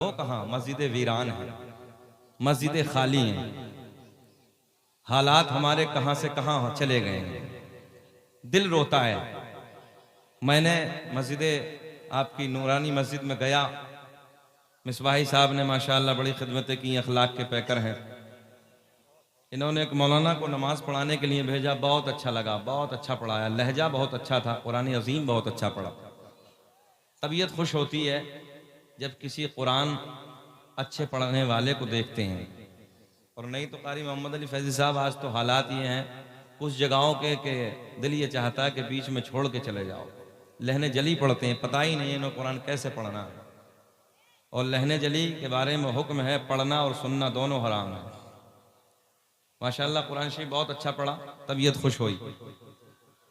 वो कहाँ, मस्जिदें वीरान हैं, मस्जिदें खाली हैं, हालात हमारे कहाँ से कहाँ चले गए हैं, दिल रोता है। मैंने मस्जिद आपकी नूरानी मस्जिद में गया, मिसबाही साहब ने माशाअल्लाह बड़ी खिदमतें की, अखलाक के पैकर हैं। इन्होंने एक मौलाना को नमाज पढ़ाने के लिए भेजा, बहुत अच्छा लगा, बहुत अच्छा पढ़ाया, लहजा बहुत अच्छा था, कुरान अजीम बहुत अच्छा पढ़ा। तबीयत खुश होती है जब किसी कुरान अच्छे पढ़ने वाले को देखते हैं। और नहीं तो कारी मोहम्मद अली फैजी साहब, आज तो हालात ये हैं कुछ जगहों के दिल ये चाहता है कि बीच में छोड़ के चले जाओ। लहने जली पढ़ते हैं, पता ही नहीं इन्हें कुरान कैसे पढ़ना है। और लहने जली के बारे में हुक्म है, पढ़ना और सुनना दोनों हराम है। माशाअल्लाह कुरान शरीफ बहुत अच्छा पढ़ा, तबीयत खुश हुई।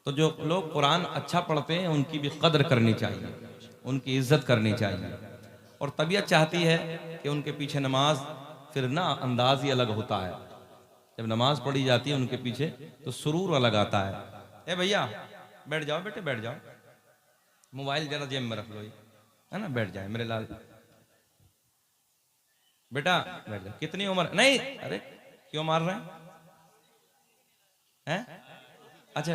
तो जो लोग कुरान अच्छा पढ़ते हैं उनकी भी कदर करनी चाहिए, उनकी इज्जत करनी चाहिए। और तबीयत चाहती है कि उनके पीछे नमाज, फिर ना अंदाज ही अलग होता है। जब नमाज पढ़ी जाती है उनके पीछे तो सुरूर अलग आता है। ए भैया बैठ जाओ, बेटे बैठ जाओ, मोबाइल जरा जेब में रख लो, है ना, बैठ जाए मेरे लाल बेटा, बैठ जाओ। कितनी उम्र? नहीं, अरे क्यों मार रहे हैं? अच्छा,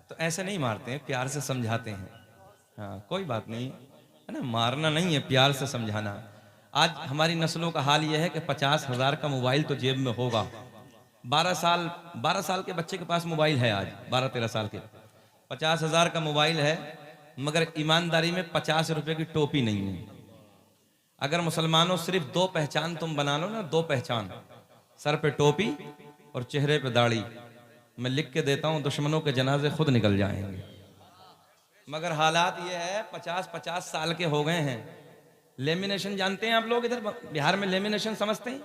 तो ऐसे नहीं मारते हैं, प्यार से समझाते हैं। हाँ कोई बात नहीं है ना, मारना नहीं है, प्यार से समझाना। आज हमारी नस्लों का हाल यह है कि 50,000 का मोबाइल तो जेब में होगा। 12 साल के बच्चे के पास मोबाइल है आज, 12-13 साल के, 50,000 का मोबाइल है, मगर ईमानदारी में 50 रुपए की टोपी नहीं है। अगर मुसलमानों सिर्फ 2 पहचान तुम बना लो ना, 2 पहचान, सर पे टोपी और चेहरे पे दाढ़ी, मैं लिख के देता हूं दुश्मनों के जनाजे खुद निकल जाएंगे। मगर हालात ये है 50-50 साल के हो गए हैं। लेमिनेशन जानते हैं आप लोग, इधर बिहार में लेमिनेशन समझते हैं?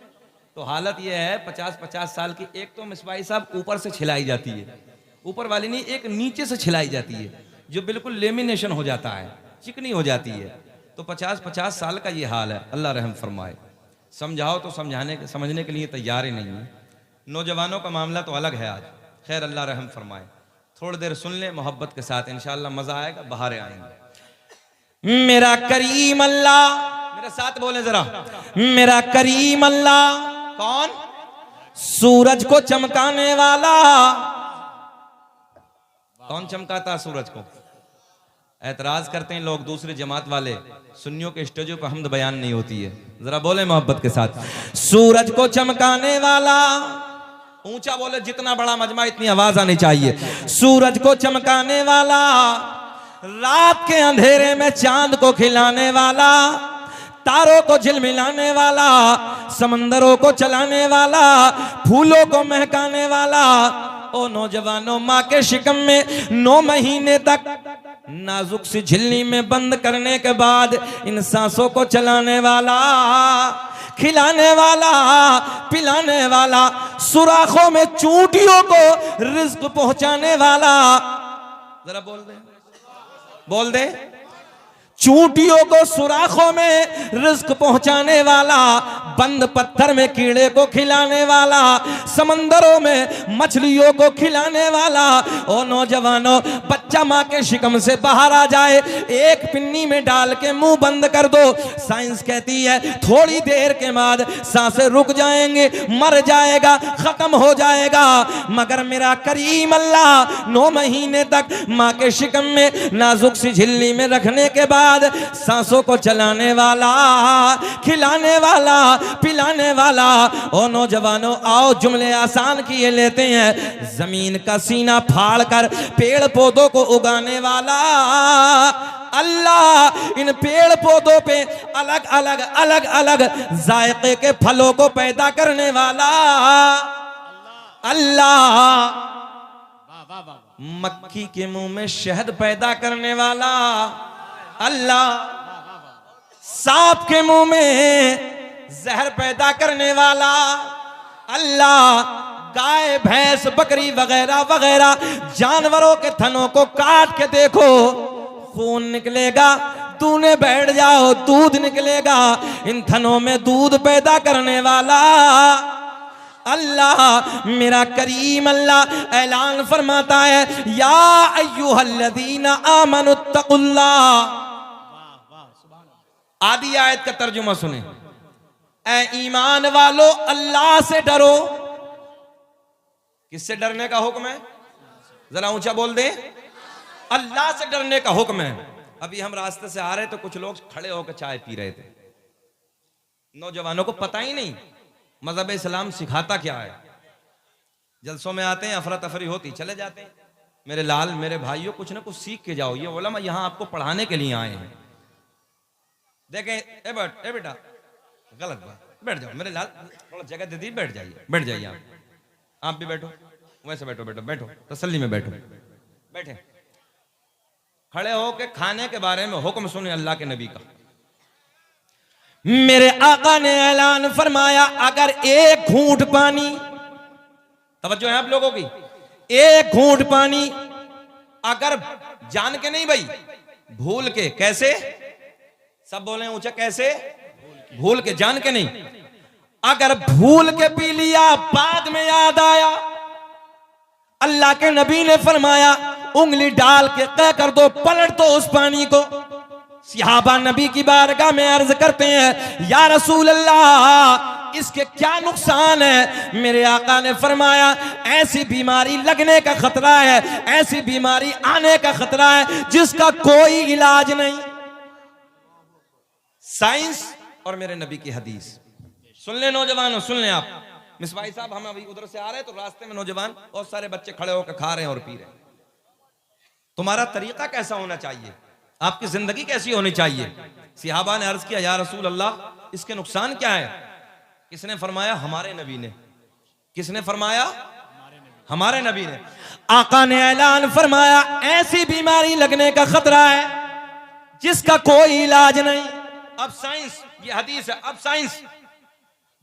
तो हालत ये है 50-50 साल की, एक तो मिसबाही साहब ऊपर से छिलाई जाती है, ऊपर वाली नहीं, एक नीचे से छिलाई जाती है, जो बिल्कुल लेमिनेशन हो जाता है, चिकनी हो जाती है। तो 50-50 साल का ये हाल है। अल्लाह रहम फरमाए। समझाओ तो समझने के लिए तैयार ही नहीं है। नौजवानों का मामला तो अलग है आज। खैर अल्लाह रहम फरमाए। थोड़ी देर सुन ले मोहब्बत के साथ, इंशाअल्लाह मजा आएगा, बहारें आएंगे। मेरा करीम अल्लाह, मेरे साथ बोले जरा, मेरा करीम अल्लाह कौन? सूरज को चमकाने वाला। कौन चमकाता सूरज को? ऐतराज करते हैं लोग, दूसरे जमात वाले, सुन्नियों के स्टेजों पर हमद बयान नहीं होती है। जरा बोले मोहब्बत के साथ, सूरज को चमकाने वाला। ऊंचा बोले, जितना बड़ा मजमा इतनी आवाज आनी चाहिए। सूरज को चमकाने वाला, रात के अंधेरे में चांद को खिलाने वाला, तारों को झिलमिलाने वाला, समंदरों को चलाने वाला, फूलों को महकाने वाला। ओ नौजवानों, माँ के शिकम में 9 महीने तक नाजुक सी झिल्ली में बंद करने के बाद इन सांसों को चलाने वाला, खिलाने वाला, पिलाने वाला, सुराखों में चूंटियों को रिज्क पहुंचाने वाला। जरा बोल दे, चूंटियों को सुराखों में रिज्क पहुंचाने वाला, बंद पत्थर में कीड़े को खिलाने वाला, समंदरों में मछलियों को खिलाने वाला। ओ नौजवानों, बच्चा माँ के शिकम से बाहर आ जाए, एक पिन्नी में डाल के मुंह बंद कर दो, साइंस कहती है थोड़ी देर के बाद सांसें रुक जाएंगे, मर जाएगा, खत्म हो जाएगा। मगर मेरा करीम अल्लाह 9 महीने तक माँ के शिकम में नाजुक सी झिल्ली में रखने के बाद सांसों को चलाने वाला, खिलाने वाला, पिलाने वाला। ओ नौजवानों, आओ जुमले आसान किए लेते हैं। जमीन का सीना फाड़ कर पेड़ पौधों को उगाने वाला अल्लाह, इन पेड़ पौधों पे अलग अलग अलग अलग जायके के फलों को पैदा करने वाला अल्लाह, मक्खी के मुंह में शहद पैदा करने वाला अल्लाह, सांप के मुंह में जहर पैदा करने वाला अल्लाह, गाय भैंस बकरी वगैरह वगैरह जानवरों के थनों को काट के देखो, खून निकलेगा, तूने बैठ जाओ, दूध निकलेगा। इन थनों में दूध पैदा करने वाला अल्लाह, मेरा करीम अल्लाह ऐलान फरमाता है, या अय्युहल्लज़ीना आमनुत्तकुल्लाह। आदि आयत का तर्जुमा सुने। ऐ ईमान वालो अल्लाह से डरो। किससे डरने का हुक्म है? जरा ऊंचा बोल दे। अल्लाह से डरने का हुक्म है। अभी हम रास्ते से आ रहे तो कुछ लोग खड़े होकर चाय पी रहे थे। नौजवानों को पता ही नहीं मजहब इस्लाम सिखाता क्या है। जलसों में आते हैं, अफरा तफरी होती, चले जाते हैं। मेरे लाल, मेरे भाइयों, कुछ ना कुछ सीख के जाओ। ये उलमा यहां आपको पढ़ाने के लिए आए हैं। देखें, ए बेटा, गलत बात, बैठ जाओ। मेरे लाल, थोड़ा जगह दे दी, बैठ जाइए, बैठ जाइए। आप भी बैठो, वैसे बैठो, बैठो, तसल्ली में बैठो, बैठे। खड़े होके खाने के बारे में हुक्म सुने अल्लाह के नबी का। मेरे आका ने ऐलान फरमाया, अगर एक घूंट पानी, तवज्जो है आप लोगों की, एक घूंट पानी अगर जान के नहीं भाई, भूल के, कैसे? सब बोले ऊंचा, कैसे? भूल के, जान के नहीं। अगर भूल के पी लिया, बाद में याद आया, अल्लाह के नबी ने फरमाया उंगली डाल के तय कर दो, पलट दो उस पानी को। सहाबा नबी की बारगाह में अर्ज करते हैं, या रसूल अल्लाह, इसके क्या नुकसान है? मेरे आका ने फरमाया, ऐसी बीमारी लगने का खतरा है, ऐसी बीमारी आने का खतरा है जिसका कोई इलाज नहीं। साइंस और मेरे नबी की हदीस सुन ले नौजवानों, सुन ले आप। मिसबाई साहब, हम अभी उधर से आ रहे हैं तो रास्ते में नौजवान बहुत सारे बच्चे खड़े होकर खा रहे हैं और पी रहे हैं। तुम्हारा तरीका कैसा होना चाहिए? आपकी जिंदगी कैसी होनी चाहिए? सहाबा ने अर्ज किया, या रसूल अल्लाह, इसके नुकसान क्या है? किसने फरमाया? हमारे नबी ने। किसने फरमाया? हमारे नबी ने। आका ने ऐलान फरमाया, ऐसी बीमारी लगने का खतरा है जिसका कोई इलाज नहीं। अब साइंस, ये हदीस है, अब साइंस।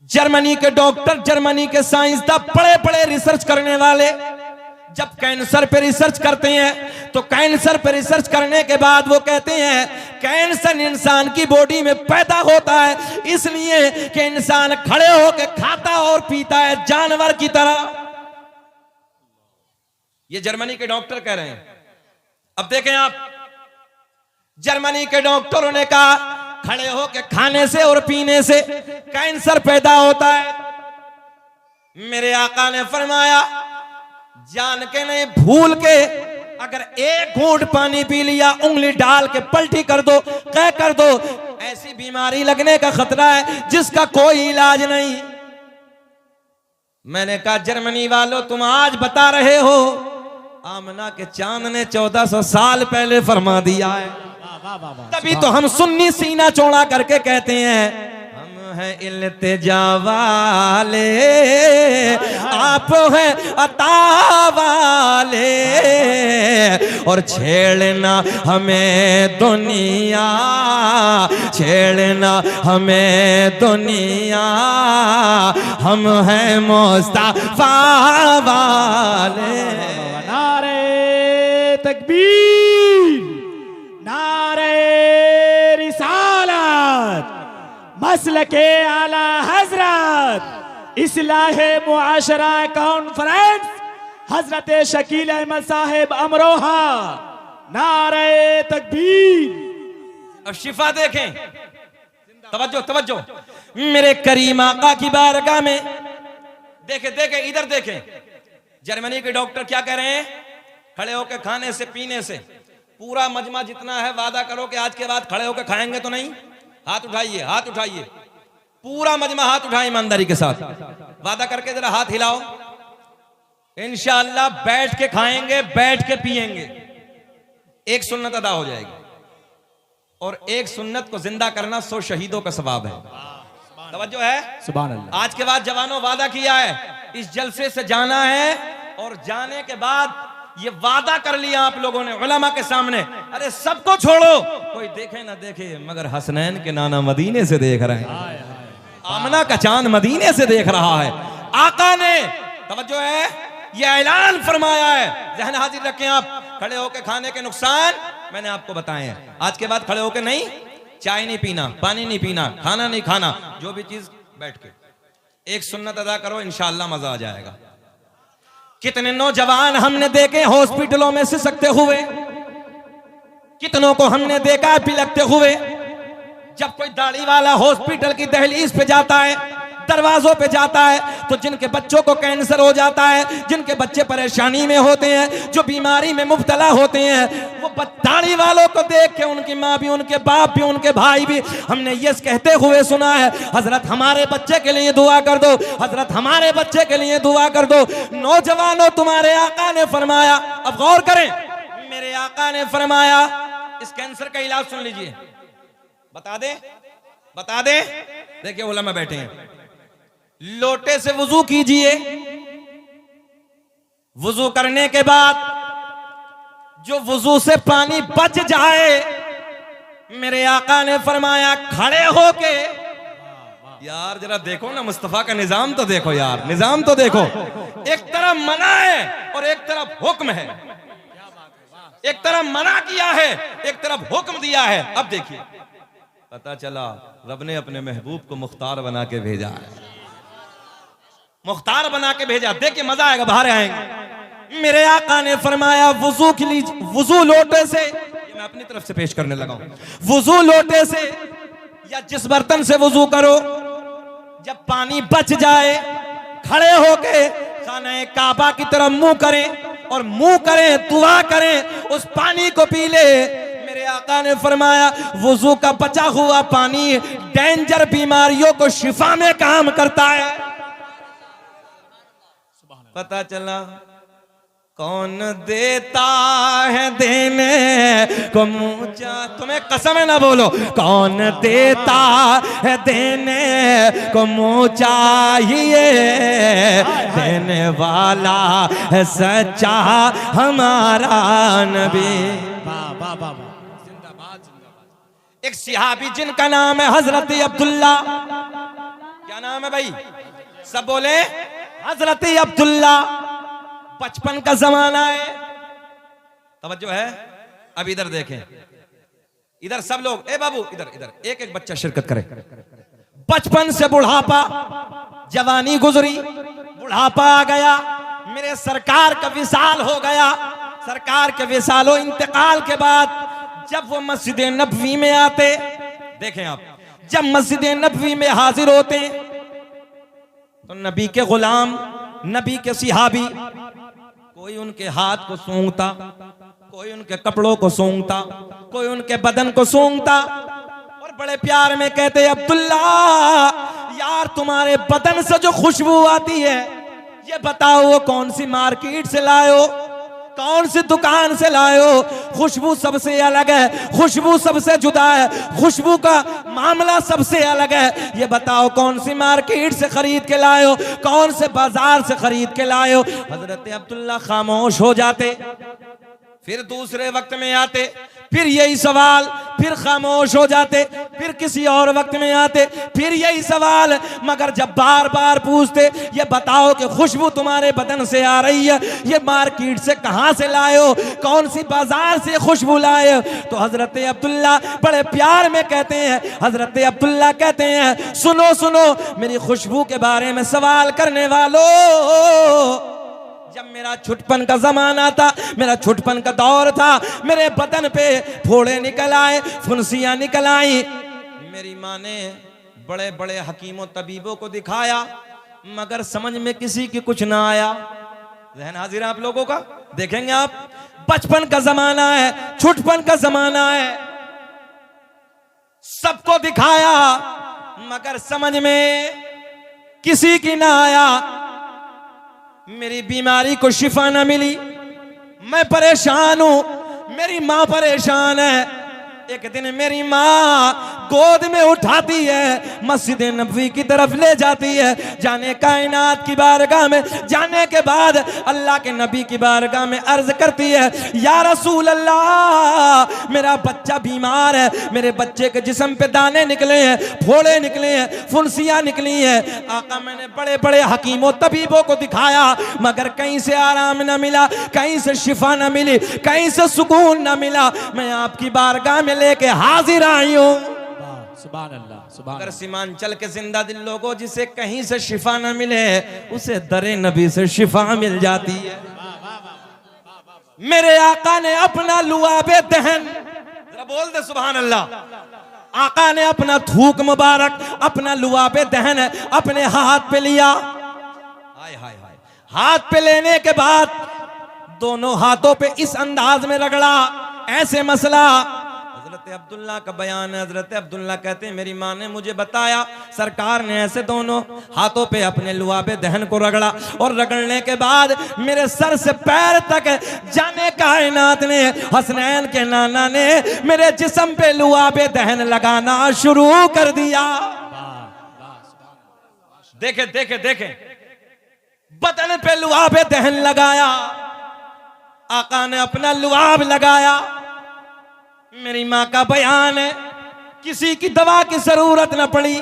जर्मनी के डॉक्टर, जर्मनी के साइंसदान, बड़े बड़े रिसर्च करने वाले जब कैंसर पे रिसर्च करते हैं तो कैंसर पे रिसर्च करने के बाद वो कहते हैं कैंसर इंसान की बॉडी में पैदा होता है इसलिए कि इंसान खड़े होकर खाता और पीता है जानवर की तरह। ये जर्मनी के डॉक्टर कह रहे हैं। अब देखें आप, जर्मनी के डॉक्टरों ने कहा खड़े होकर खाने से और पीने से कैंसर पैदा होता है। मेरे आका ने फरमाया, जान के नहीं, भूल के अगर एक घूंट पानी पी लिया, उंगली डाल के पलटी कर दो, कह कर दो, ऐसी बीमारी लगने का खतरा है जिसका कोई इलाज नहीं। मैंने कहा, जर्मनी वालों, तुम आज बता रहे हो, आमना के चांद ने 1400 साल पहले फरमा दिया है। तभी तो हम सुन्नी सीना चौड़ा करके कहते हैं, हम हैं इल्तिजा वाले, आप हैं अता वाले, और छेड़ना हमें दुनिया, छेड़ना हमें दुनिया, हम हैं मुस्तफा वाले। नारे तकबीर, नारे रिसालत, मसलके आला हजरत, इस्लाहे मुआशरा कॉन्फ्रेंस, हजरत शकील अहमद साहिब अमरोहा। नारे तकबीर। अब शिफा देखें, तवज्जो तवज्जो, मेरे करीम आका की बारगाह में देखे देखे, इधर देखें, जर्मनी के डॉक्टर क्या कह रहे हैं? खड़े होकर खाने से पीने से पूरा मजमा जितना है, वादा करो कि आज के बाद खड़े होकर खाएंगे तो नहीं। हाथ उठाइए, हाथ उठाइए, पूरा मजमा हाथ उठाए ईमानदारी के साथ, वादा करके जरा हाथ हिलाओ। इंशाअल्लाह बैठ के खाएंगे, बैठ के पिएंगे। एक सुन्नत अदा हो जाएगी, और एक सुन्नत को जिंदा करना 100 शहीदों का सवाब है। तवज्जो है? सुभान अल्लाह। आज के बाद जवानों वादा किया है, इस जलसे से जाना है, और जाने के बाद ये वादा कर लिया आप लोगों ने उलमा के सामने, अरे सबको छोड़ो, कोई देखे ना देखे, मगर हसनैन के नाना मदीने से देख रहे हैं, आमना का चांद मदीने से देख रहा है। आका ने, तवज्जो है, ये ऐलान फरमाया है। ज़हन हाजिर रखें आप, खड़े होकर खाने के नुकसान मैंने आपको बताए हैं। आज के बाद खड़े होकर नहीं, चाय नहीं पीना, पानी नहीं पीना, खाना नहीं खाना, जो भी चीज बैठ के एक सुन्नत अदा करो, इंशाअल्लाह मजा आ जाएगा। कितने नौजवान हमने देखे हॉस्पिटलों में सिसकते हुए, कितनों को हमने देखा बिलकते हुए। जब कोई दाढ़ी वाला हॉस्पिटल की दहलीज पे जाता है, दरवाजों पे जाता है, तो जिनके बच्चों को कैंसर हो जाता है, जिनके बच्चे परेशानी में होते हैं, जो बीमारी में मुब्तला होते हैं, वो दाढ़ी वालों को देख के उनकी माँ भी, उनके बाप भी, उनके भाई भी, हमने यस कहते हुए सुना है, हजरत हमारे बच्चे के लिए दुआ कर दो, हजरत हमारे बच्चे के लिए दुआ कर दो। नौजवानों, तुम्हारे आका ने फरमाया, अब गौर करें, मेरे आका ने फरमाया, इस कैंसर का इलाज सुन लीजिए, बता दे, बता दे। देखिए उलमा बैठे हैं, लोटे से वुजू कीजिए, वुजू करने के बाद जो वुजू से पानी बच जाए, मेरे आका ने फरमाया खड़े होके, यार जरा देखो ना, मुस्तफा का निजाम तो देखो यार, निजाम तो देखो, एक तरफ मना है और एक तरफ हुक्म है, एक तरफ मना किया है, एक तरफ हुक्म दिया है। अब देखिए, पता चला रब ने अपने महबूब को मुख्तार बना के भेजा है, मुख्तार बना के भेजा। देखिए मजा आएगा, बाहर आएंगे। मेरे आका ने फरमाया वुजू के लिए, वुजू लोटे से, ये मैं अपनी तरफ से पेश करने लगा हूं, वुजू लोटे से या जिस बर्तन से वुजू करो, जब पानी बच जाए, खड़े होके खाना काबा की तरफ मुंह करें और मुंह करें, दुआ करें, उस पानी को पी ले। मेरे आका ने फरमाया वुजू का बचा हुआ पानी डेंजर बीमारियों को शिफा में काम करता है। पता चला कौन देता है देने को मुँह चा, तुम्हें कसम है ना बोलो, कौन देता है देने को मुँह चाहिए, देने वाला है सच्चा हमारा नबी। एक सिहाबी जिनका नाम है हजरत अब्दुल्ला, क्या नाम है भाई, सब बोले, हजरत अब्दुल्ला। बचपन का जमाना है, तवज्जो है, अब इधर देखें, इधर सब लोग, ए बाबू इधर इधर, एक एक बच्चा शिरकत करे। बचपन से बुढ़ापा, जवानी गुजरी, बुढ़ापा आ गया, मेरे सरकार का विसाल हो गया। सरकार के विसालो इंतकाल के बाद जब वो मस्जिद नबवी में आते, देखें आप, जब मस्जिद नबवी में हाजिर होते तो नबी के गुलाम, नबी के सिहाबी, कोई उनके हाथ को सूंघता, कोई उनके कपड़ों को सूंघता, कोई उनके बदन को सूंघता और बड़े प्यार में कहते, अब्दुल्ला यार तुम्हारे बदन से जो खुशबू आती है, ये बताओ वो कौन सी मार्केट से लायो, कौन सी दुकान से लायो, खुशबू सबसे अलग है, खुशबू सबसे जुदा है, खुशबू का मामला सबसे अलग है, ये बताओ कौन सी मार्केट से खरीद के लायो, कौन से बाजार से खरीद के लायो। हजरत अब्दुल्ला खामोश हो जाते, फिर दूसरे वक्त में आते, फिर यही सवाल, फिर खामोश हो जाते, फिर किसी और वक्त में आते, फिर यही सवाल, मगर जब बार बार पूछते, ये बताओ कि खुशबू तुम्हारे बदन से आ रही है, ये मार्केट से कहां से लायो, कौन सी बाजार से खुशबू लाए, तो हजरत अब्दुल्ला बड़े प्यार में कहते हैं, हजरत अब्दुल्ला कहते हैं, सुनो सुनो मेरी खुशबू के बारे में सवाल करने वालों, जब मेरा छुटपन का जमाना था, मेरा छुटपन का दौर था, मेरे बदन पे फोड़े निकल आए, फुंसियां निकल आई, मेरी माँ ने बड़े बड़े हकीमों तबीबों को दिखाया, मगर समझ में किसी की कुछ ना आया। ज़हन हाजिर आप लोगों का, देखेंगे आप, बचपन का जमाना है, छुटपन का जमाना है, सबको दिखाया मगर समझ में किसी की ना आया, मेरी बीमारी को शिफा ना मिली, मैं परेशान हूं, मेरी मां परेशान है। एक दिन मेरी माँ गोद में उठाती है, मस्जिद नबवी की तरफ ले जाती है, जाने कायनात की बारगाह में जाने के बाद अल्लाह के नबी की बारगाह में अर्ज करती है, या रसूल अल्लाह मेरा बच्चा बीमार है, मेरे बच्चे के जिस्म पे दाने निकले हैं, फोड़े निकले हैं, फुंसियां निकली हैं। आका मैंने बड़े बड़े हकीमों तबीबों को दिखाया मगर कहीं से आराम न मिला, कहीं से शिफा न मिली, कहीं से सुकून न मिला, मैं आपकी बारगाह में लेके हाजिर आई हूं। सुभान अल्लाह, सुभान अगर सीमांचल के जिंदा दिल लोगों जिसे कहीं से शिफा न मिले, उसे दरे नबी से शिफा मिल जाती है। मेरे आका ने अपना लुआबे दहन, जरा बोल दे सुभान अल्लाह, आका ने अपना थूक मुबारक, अपना लुआबे दहन अपने हाथ पे लिया। हाय हाय हाय, हाथ पे लेने के बाद दोनों हाथों पे इस अंदाज में रगड़ा, ऐसे मसला। हजरत अब्दुल्ला का बयान है, हजरत अब्दुल्ला कहते हैं मेरी माँ ने मुझे बताया, सरकार ने ऐसे दोनों हाथों पे अपने लुआबे दहन को रगड़ा, और रगड़ने के बाद मेरे सर से पैर तक जाने कायनात ने, हसनैन के नाना ने मेरे जिस्म पे लुआबे दहन लगाना शुरू कर दिया। देखे देखे देखे, बदन पे लुआबे दहन लगाया, आका ने अपना लुआब लगाया। मेरी माँ का बयान है, किसी की दवा की जरूरत न पड़ी,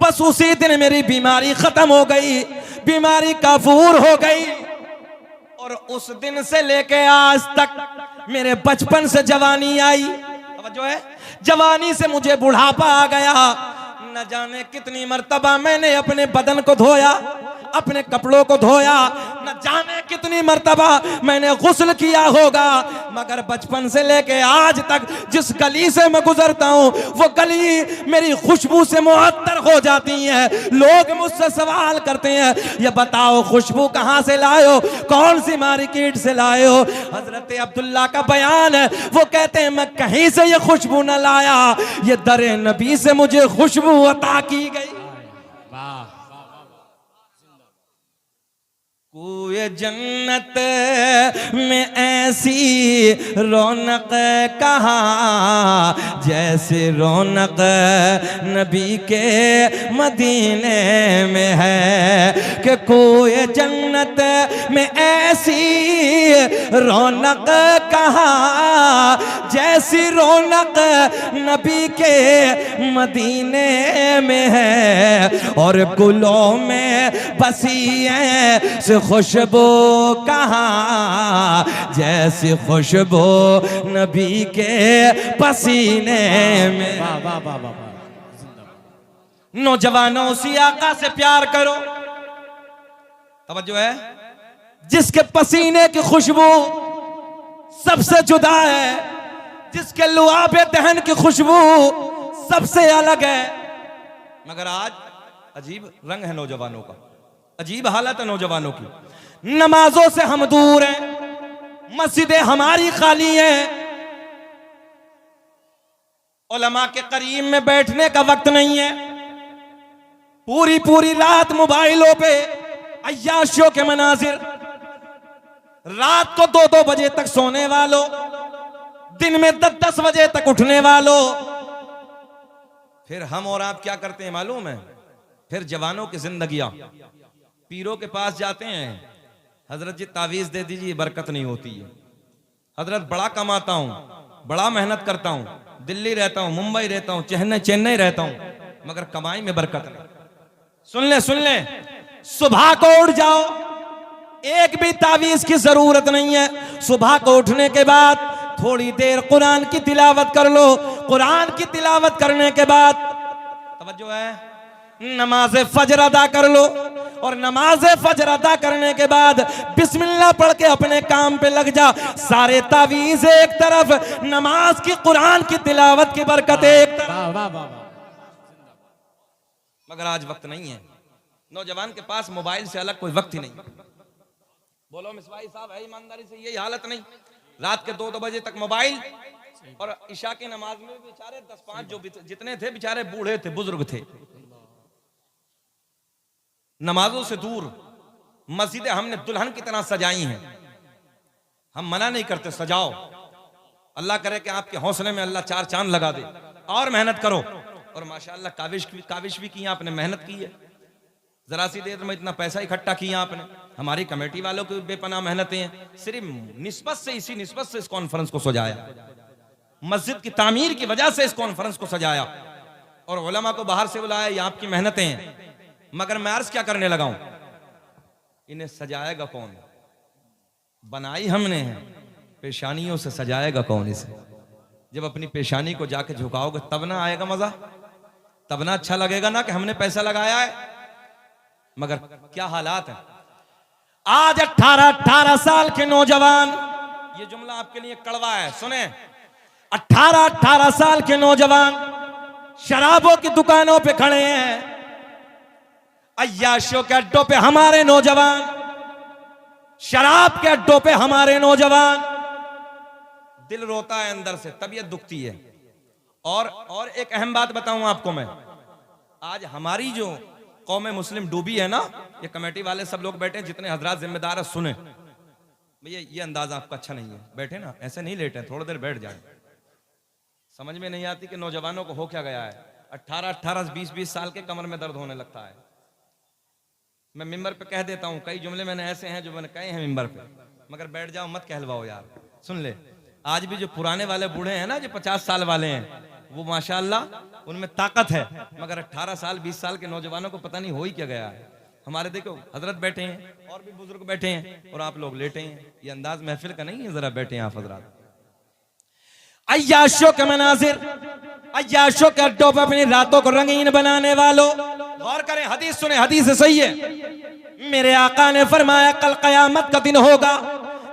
बस उसी दिन मेरी बीमारी खत्म हो गई, बीमारी काफूर हो गई। और उस दिन से लेके आज तक मेरे बचपन से जवानी आई, जो है जवानी से मुझे बुढ़ापा आ गया। न जाने कितनी मर्तबा मैंने अपने बदन को धोया, अपने कपड़ों को धोया, न जाने कितनी मर्तबा मैंने गुस्ल किया होगा, मगर बचपन से लेके आज तक जिस गली से मैं गुजरता हूँ वो गली मेरी खुशबू से मुअत्तर हो जाती है। लोग मुझसे सवाल करते हैं, ये बताओ खुशबू कहाँ से लाए हो, कौन सी मार्केट से लाए हो। हजरत अब्दुल्ला का बयान है, वो कहते हैं मैं कहीं से ये खुशबू न लाया, ये दरे नबी से मुझे खुशबू अता की गई। कोई जन्नत में ऐसी रौनक कहाँ, जैसे रौनक नबी के मदीने में है, कि कोई जन्नत में ऐसी रौनक कहाँ, जैसी रौनक नबी के मदीने में है। और गुलों में बसी है खुशबू कहाँ, जैसी खुशबू नबी के पसीने में। नौजवानों उसी आका से प्यार करो, तवज्जो है, जिसके पसीने की खुशबू सबसे जुदा है, जिसके लुआबे दहन की खुशबू सबसे अलग है। मगर आज अजीब रंग है नौजवानों का, अजीब हालत है नौजवानों की। नमाजों से हम दूर हैं, मस्जिदें हमारी खाली हैं, उलमा के करीब में बैठने का वक्त नहीं है। पूरी पूरी रात मोबाइलों पे अय्याशियों के मनाजिर, रात को 2-2 बजे तक सोने वालों, दिन में 10-10 बजे तक उठने वालों। फिर हम और आप क्या करते हैं मालूम है? फिर जवानों की जिंदगियां पीरों के पास जाते हैं, हजरत जी तावीज दे दीजिए, बरकत नहीं होती है। हजरत बड़ा कमाता हूं, बड़ा मेहनत करता हूं, दिल्ली रहता हूं, मुंबई रहता हूं, चेन्नई रहता हूं, मगर कमाई में बरकत नहीं। सुन ले, सुबह को उठ जाओ, एक भी तावीज की जरूरत नहीं है। सुबह को उठने के बाद थोड़ी देर कुरान की तिलावत कर लो, कुरान की तिलावत करने के बाद तवज्जो है, नमाज फजर अदा कर लो, और नमाज फजर अदा करने के बाद बिस्मिल्लाह पढ़ के अपने काम पे लग जा। सारे तावीज एक तरफ, नमाज की कुरान की तिलावत की बरकत एक तरफ। मगर आज वक्त नहीं है, नौजवान के पास मोबाइल से अलग कोई वक्त ही नहीं। बोलो मिसबाही साहब, है ईमानदारी से यही हालत नहीं? रात के 2-2 बजे तक मोबाइल, और इशा की नमाज में बेचारे 10-5 जो जितने थे बेचारे बूढ़े थे, बुजुर्ग थे, नमाजों से दूर। मस्जिदें हमने दुल्हन की तरह सजाई हैं, हम मना नहीं करते, सजाओ। अल्लाह करे कि आपके हौसले में अल्लाह 4 चांद लगा दे, और मेहनत करो। और माशाअल्लाह काविश भी की है आपने, मेहनत की है, जरा सी देर में इतना पैसा इकट्ठा किया आपने। हमारी कमेटी वालों की बेपनाह मेहनतें हैं, सिर्फ निस्बत से, इसी निस्बत से इस कॉन्फ्रेंस को सजाया, मस्जिद की तामीर की वजह से इस कॉन्फ्रेंस को सजाया, और उलमा को बाहर से बुलाया, ये आपकी मेहनतें हैं। मगर मैं अर्ज क्या करने लगा हूं, इन्हें सजाएगा कौन? बनाई हमने है, पेशानियों से सजाएगा कौन इसे? जब अपनी पेशानी को जाके झुकाओगे तब ना आएगा मजा, तब ना अच्छा लगेगा ना कि हमने पैसा लगाया है। मगर क्या हालात है आज, 18 साल के नौजवान, ये जुमला आपके लिए कड़वा है, सुने, 18 साल के नौजवान शराबों की दुकानों पे खड़े हैं, अय्याशों के अड्डों पे हमारे नौजवान, शराब के अड्डों पे हमारे नौजवान। दिल रोता है अंदर से, तबीयत दुखती है। और एक अहम बात बताऊं आपको मैं, आज हमारी जो कौम मुस्लिम डूबी है ना, ये कमेटी वाले सब लोग बैठे हैं, जितने हजरात जिम्मेदार है सुने भैया, ये अंदाजा आपका अच्छा नहीं है। बैठे ना, ऐसे नहीं लेटे, थोड़ी देर बैठ जाए। समझ में नहीं आती कि नौजवानों को हो क्या गया है। 18-18, 20-20 साल के कमर में दर्द होने लगता है। मैं मिंबर पे कह देता हूं, कई जुमले मैंने ऐसे हैं जो मैंने कहे हैं मिंबर पे, मगर बैठ जाओ मत कहलवाओ यार। सुन ले, आज भी जो पुराने वाले बूढ़े हैं ना, जो 50 साल वाले हैं, वो माशाअल्लाह उनमें ताकत है, मगर 18 साल 20 साल के नौजवानों को पता नहीं हो ही क्या गया है। हमारे देखो हजरत बैठे हैं और भी बुजुर्ग बैठे हैं और आप लोग लेटे हैं। ये अंदाज महफिल का नहीं है, जरा बैठे हैं आप हजरात। अय्याशों के मनाजिर, अय्याशों के अड्डों पर अपनी रातों को रंगीन बनाने वालों, गौर करें, हदीस सुने, हदीस सही है। मेरे आका ने फरमाया कल कयामत का दिन होगा,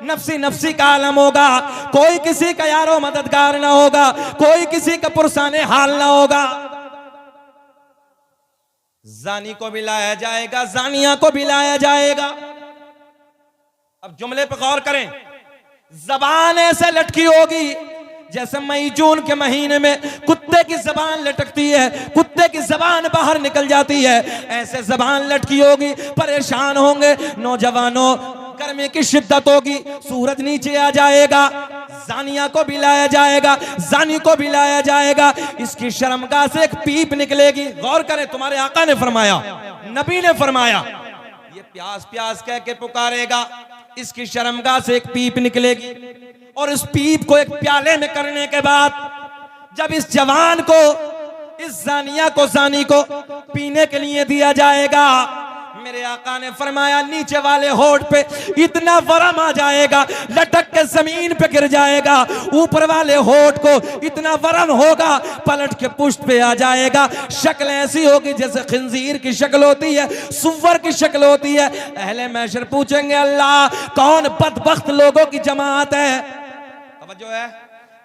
नफ्सी नफ्सी का आलम होगा, कोई किसी का यारो मददगार ना होगा, कोई किसी का पुरसाने हाल ना होगा। जानी को भी लाया जाएगा, जानिया को भी लाया जाएगा। अब जुमले पर गौर करें, जबान ऐसे लटकी होगी जैसे मई जून के महीने में कुत्ते की जबान लटकती है, कुत्ते की जबान बाहर निकल जाती है, ऐसे जबान लटकी होगी। परेशान होंगे नौजवानों, गर्मी की शिद्दत होगी, सूरज नीचे आ जाएगा, जानिया को भी लाया जाएगा, जानी को भी लाया जाएगा। इसकी शर्मगाह से एक पीप निकलेगी। गौर करें, तुम्हारे आका ने फरमाया, नबी ने फरमाया, ये प्यास प्यास कह के पुकारेगा, इसकी शर्मगाह से एक पीप निकलेगी, और इस पीप को एक प्याले में करने के बाद जब इस जवान को, इस जानिया को, जानी को पीने के लिए दिया जाएगा, मेरे आका ने फरमाया नीचे वाले होठ पे इतना वरम आ जाएगा, लटक के जमीन पे गिर जाएगा। ऊपर वाले होठ को इतना वरम होगा, पलट के पुष्ट पे आ जाएगा। शक्ल ऐसी होगी जैसे खिंजीर की शक्ल होती है, सुअर की शक्ल होती है। अहले महशर पूछेंगे, अल्लाह कौन बदबख्त लोगों की जमात है? तवज्जो है,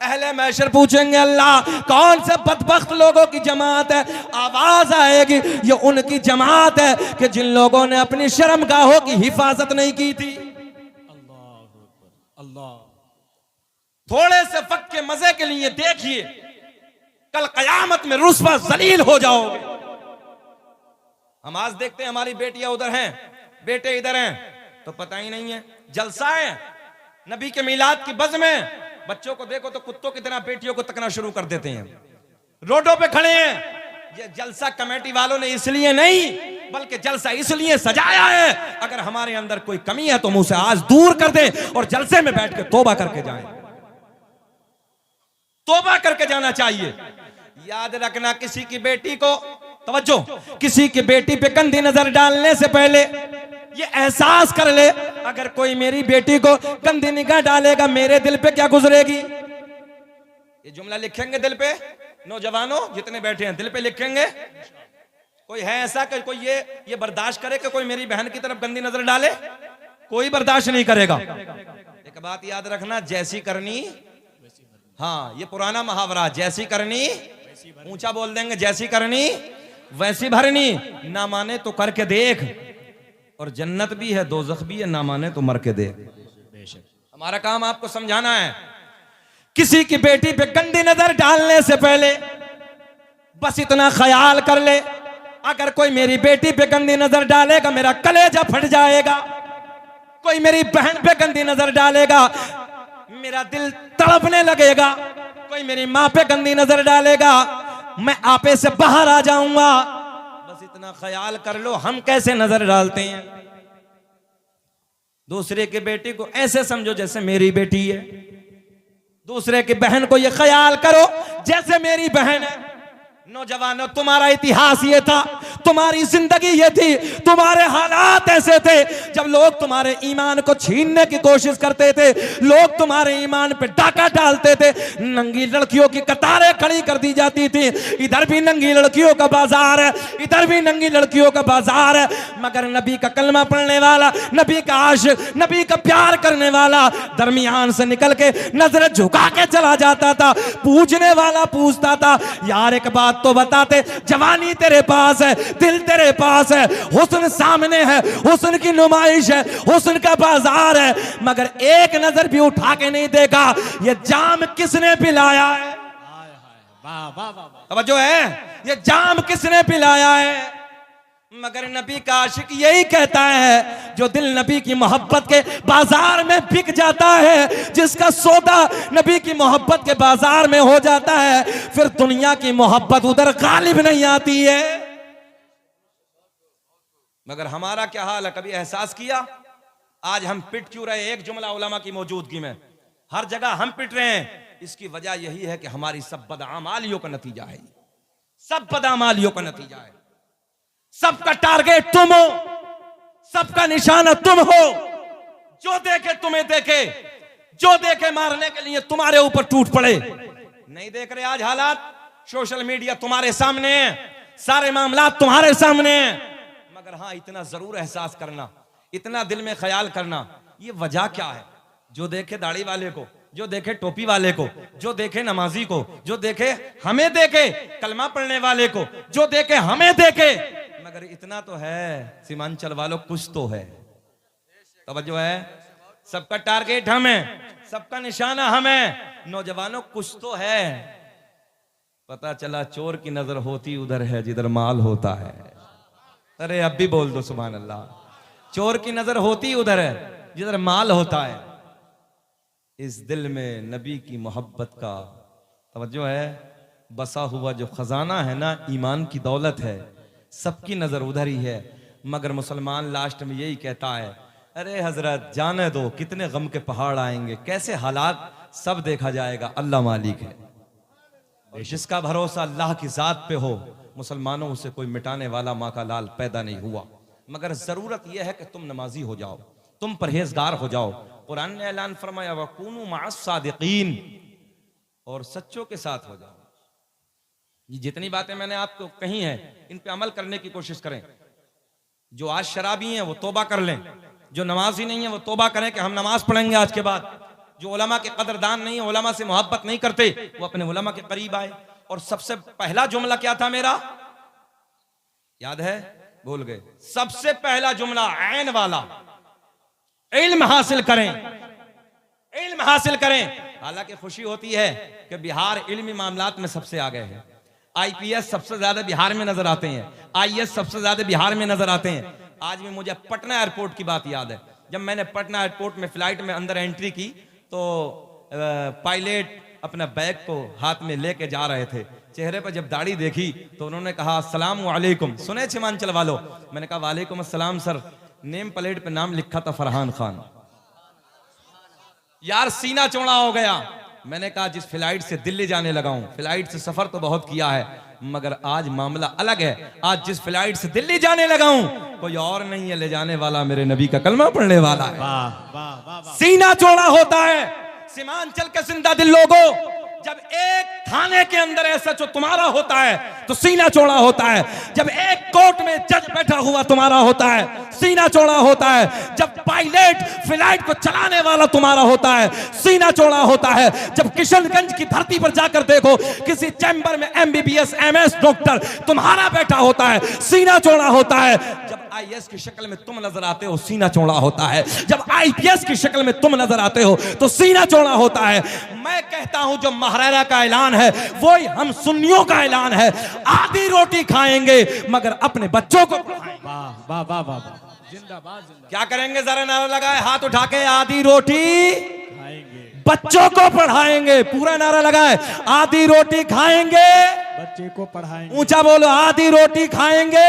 अहले महशर पूछेंगे, अल्लाह कौन से बदबख्त लोगों की जमात है? आवाज आएगी, ये उनकी जमात है कि जिन लोगों ने अपनी शर्मगाहों की हिफाजत नहीं की थी। अल्लाह, थोड़े से वक्त के मजे के लिए देखिए, कल कयामत में रुस्वा जलील हो जाओगे। हम आज देखते हैं हमारी बेटियां उधर हैं, बेटे इधर हैं, तो पता ही नहीं है। जलसा है नबी के मिलाद की बज़ में, बच्चों को देखो तो कुत्तों की तरह बेटियों को तकना शुरू कर देते हैं, रोडों पे खड़े हैं। ये जलसा कमेटी वालों ने इसलिए नहीं, बल्कि जलसा इसलिए सजाया है, अगर हमारे अंदर कोई कमी है तो मुंह से आज दूर कर दें और जलसे में बैठ के तौबा करके जाएं। तौबा करके जाना चाहिए। याद रखना, किसी की बेटी को, तवज्जो, किसी की बेटी पे गंदी नजर डालने से पहले ये एहसास कर ले, अगर कोई मेरी बेटी को गंदी निगाह डालेगा, मेरे दिल पे क्या गुजरेगी। ये जुमला लिखेंगे दिल पे, नौजवानों जितने बैठे हैं दिल पे लिखेंगे। कोई है ऐसा कि कोई ये बर्दाश्त करे कि कोई मेरी बहन की तरफ गंदी नजर डाले? कोई बर्दाश्त नहीं करेगा। एक बात याद रखना, जैसी करनी, हाँ ये पुराना मुहावरा, जैसी करनी, ऊंचा बोल देंगे, जैसी करनी वैसी भरनी। ना माने तो करके देख, और जन्नत भी है दोज़ख भी है, ना माने तो मर के देख। हमारा काम आपको समझाना है। किसी की बेटी पे गंदी नजर डालने से पहले बस इतना ख्याल कर ले, अगर कोई मेरी बेटी पे गंदी नजर डालेगा मेरा कलेजा फट जाएगा, कोई मेरी बहन पे गंदी नजर डालेगा मेरा दिल तड़पने लगेगा, कोई मेरी माँ पे गंदी नजर डालेगा मैं आपे से बाहर आ जाऊंगा। बस इतना ख्याल कर लो हम कैसे नजर डालते हैं। दूसरे की बेटी को ऐसे समझो जैसे मेरी बेटी है, दूसरे की बहन को ये ख्याल करो जैसे मेरी बहन है। नौजवानों, तुम्हारा इतिहास ये था, तुम्हारी जिंदगी ये थी, तुम्हारे हालात ऐसे थे। जब लोग तुम्हारे ईमान को छीनने की कोशिश करते थे, लोग तुम्हारे ईमान पे डाका डालते थे, नंगी लड़कियों की कतारें खड़ी कर दी जाती थी। इधर भी नंगी लड़कियों का बाजार है, इधर भी नंगी लड़कियों का बाजार है, मगर नबी का कलमा पढ़ने वाला, नबी का आशिक, नबी का प्यार करने वाला दरमियान से निकल के नजर झुका के चला जाता था। पूछने वाला पूछता था, यार एक बात तो बताते, जवानी तेरे पास है, दिल तेरे पास है, हुस्न सामने है, हुस्न की नुमाइश है, हुस्न का बाजार है, मगर एक नजर भी उठा के नहीं देखा, ये जाम किसने पिलाया है? वाह वाह वाह। तवज्जो है, ये जाम किसने पिलाया है? मगर नबी का आशिक यही कहता है, जो दिल नबी की मोहब्बत के बाजार में बिक जाता है, जिसका सौदा नबी की मोहब्बत के बाजार में हो जाता है, फिर दुनिया की मोहब्बत उधर गालिब नहीं आती है। मगर हमारा क्या हाल है, कभी एहसास किया? आज हम पिट क्यों रहे? एक जुमला उलमा की मौजूदगी में हर जगह हम पिट रहे हैं। इसकी वजह यही है कि हमारी सब बदआमालियों का नतीजा है, सब बदआमालियों का नतीजा है। सबका टारगेट तुम हो, सबका निशाना तुम हो। जो देखे तुम्हें देखे, जो देखे मारने के लिए तुम्हारे ऊपर टूट पड़े। नहीं देख रहे आज हालात? सोशल मीडिया तुम्हारे सामने है, सारे मामला तुम्हारे सामने हैं। मगर हाँ, इतना जरूर एहसास करना, इतना दिल में ख्याल करना, ये वजह क्या है? जो देखे दाढ़ी वाले को, जो देखे टोपी वाले को, जो देखे नमाजी को, जो देखे हमें देखे कलमा पढ़ने वाले को, जो देखे हमें देखे, मगर इतना तो है सीमांचल वालों, कुछ तो है। तवज्जो है, सबका टारगेट हमें, सबका निशाना हमें। नौजवानों कुछ तो है। पता चला चोर की नजर होती उधर है जिधर माल होता है। अरे अब भी बोल दो सुभान अल्लाह। चोर की नजर होती उधर है जिधर माल होता है। इस दिल में नबी की मोहब्बत का तवज्जो है, बसा हुआ जो खजाना है ना, ईमान की दौलत है, सबकी नजर उधर ही है। मगर मुसलमान लास्ट में यही कहता है, अरे हजरत जाने दो, कितने गम के पहाड़ आएंगे, कैसे हालात, सब देखा जाएगा, अल्लाह मालिक है। और जिसका भरोसा अल्लाह की जात पे हो, मुसलमानों से कोई मिटाने वाला माँ का लाल पैदा नहीं हुआ। मगर जरूरत यह है कि तुम नमाजी हो जाओ, तुम परहेजगार हो जाओ। कुरान ने ऐलान फरमाया, वकूनू मअस सादिकीन, और सच्चों के साथ हो जाओ। ये जितनी बातें मैंने आपको कही हैं, इन पे अमल करने की कोशिश करें। जो आज शराबी हैं वो तौबा कर लें, जो नमाजी नहीं है वो तौबा करें कि हम नमाज पढ़ेंगे आज के बाद। जो उलमा के कदरदान नहीं है, उलमा से मोहब्बत नहीं करते, वो अपने उलमा के करीब आए। और सबसे पहला जुमला क्या था मेरा, याद है? भूल गए। सबसे पहला जुमला ऐन वाला, इल्म हासिल करें, इल्म हासिल करें। हालांकि खुशी होती है कि बिहार इल्मी मामलात में सबसे आगे है। आईपीएस सबसे ज्यादा बिहार में नजर आते हैं, आईएएस सबसे ज्यादा बिहार में नजर आते हैं। आज भी मुझे पटना एयरपोर्ट की बात याद है। जब मैंने पटना एयरपोर्ट में फ्लाइट में अंदर एंट्री की, तो पायलट अपना बैग को हाथ में लेके जा रहे थे। चेहरे पर जब दाढ़ी देखी तो उन्होंने कहा अस्सलाम वालेकुम। सुने सीमांचल वालों? मैंने कहा वालेकुम अस्सलाम सर। नेम प्लेट पे नाम लिखा था फरहान खान। यार सीना चौड़ा हो गया। मैंने कहा जिस फ्लाइट से दिल्ली जाने लगा हूं, फ्लाइट से सफर तो बहुत किया है, मगर आज मामला अलग है। आज जिस फ्लाइट से दिल्ली जाने लगा हूं, कोई और नहीं है ले जाने वाला, मेरे नबी का कलमा पढ़ने वाला है। वाह वाह वाह वाह। सीना चौड़ा होता है। सीमांचल के जिंदा दिल लोगों, जब एक थाने के अंदर ऐसा जो तुम्हारा होता है तो सीना चौड़ा होता है। जब एक कोर्ट में जज बैठा हुआ तुम्हारा होता है, सीना चौड़ा होता है। जब पायलट फ्लाइट को चलाने वाला तुम्हारा होता है, सीना चौड़ा होता है। जब किशनगंज की धरती पर जाकर देखो, किसी चैम्बर में एमबीबीएस एमएस डॉक्टर तुम्हारा बैठा होता है, सीना चौड़ा होता है। जब आईएएस की शक्ल में तुम नजर आते हो, सीना चौड़ा होता है। जब आईपीएस की शक्ल में तुम नजर आते हो तो सीना चौड़ा होता है। मैं कहता हूं जो महाराणा का ऐलान है वही हम सुन्नियों का ऐलान है। आधी रोटी खाएंगे मगर अपने बच्चों को पढ़ाएंगे। वाह वाह वाह वाह। जिंदाबाद जिंदाबाद। क्या करेंगे? जरा नारा लगाए, हाथ उठा के, आधी रोटी खाएंगे, बच्चों को पढ़ाएंगे। पूरा नारा लगाए, आधी रोटी खाएंगे, बच्चे को पढ़ाएंगे। ऊंचा बोलो, आधी रोटी खाएंगे,